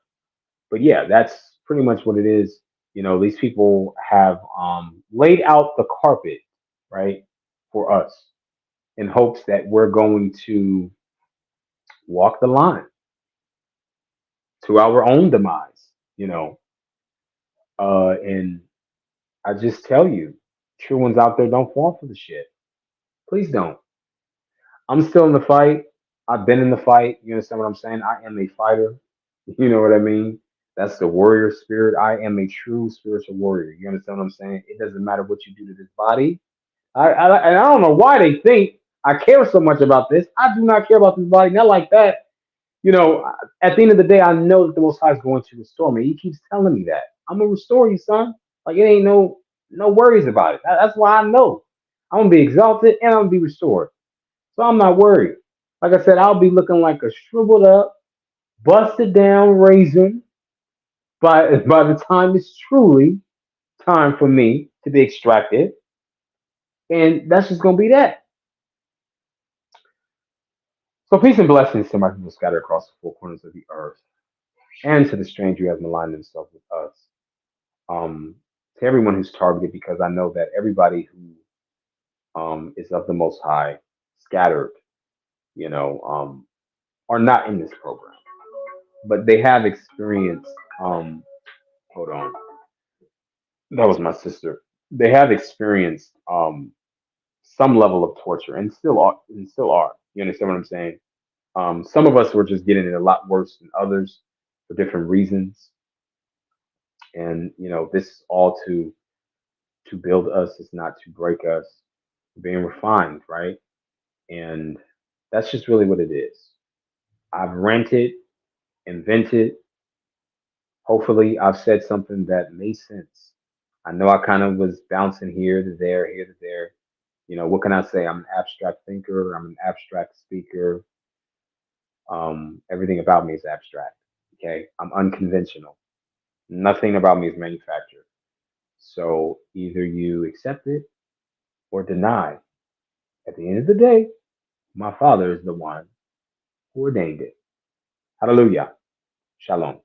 Speaker 1: But yeah, that's pretty much what it is. These people have laid out the carpet, right, for us in hopes that we're going to walk the line to our own demise, and I just tell you, true ones out there don't fall for the shit. Please don't. I'm still in the fight. I've been in the fight. You understand what I'm saying? I am a fighter. You know what I mean? That's the warrior spirit. I am a true spiritual warrior. You understand what I'm saying? It doesn't matter what you do to this body. And I don't know why they think I care so much about this. I do not care about this body, not like that. At the end of the day, I know that the Most High is going to restore me. He keeps telling me that I'm gonna restore you, son. Like it ain't no worries about it. That's why I know I'm gonna be exalted and I'm gonna be restored. So I'm not worried. Like I said, I'll be looking like a shriveled up, busted down raisin by the time it's truly time for me to be extracted, and that's just gonna be that. So peace and blessings to my people scattered across the four corners of the earth, and to the stranger who has maligned themselves with us. Um, to everyone who's targeted, because I know that everybody who is of the Most High, scattered, you know, um, are not in this program, but they have experienced. Hold on, that was my sister. They have experienced some level of torture, and still are. You understand what I'm saying? Some of us were just getting it a lot worse than others for different reasons, and this is all to build us. It's not to break us. We're being refined, right? And that's just really what it is. I've ranted and vented. Hopefully, I've said something that made sense. I know I kind of was bouncing here to there, here to there. What can I say? I'm an abstract thinker. I'm an abstract speaker. Everything about me is abstract. Okay, I'm unconventional. Nothing about me is manufactured. So either you accept it or deny. At the end of the day, my Father is the one who ordained it. Hallelujah. Shalom.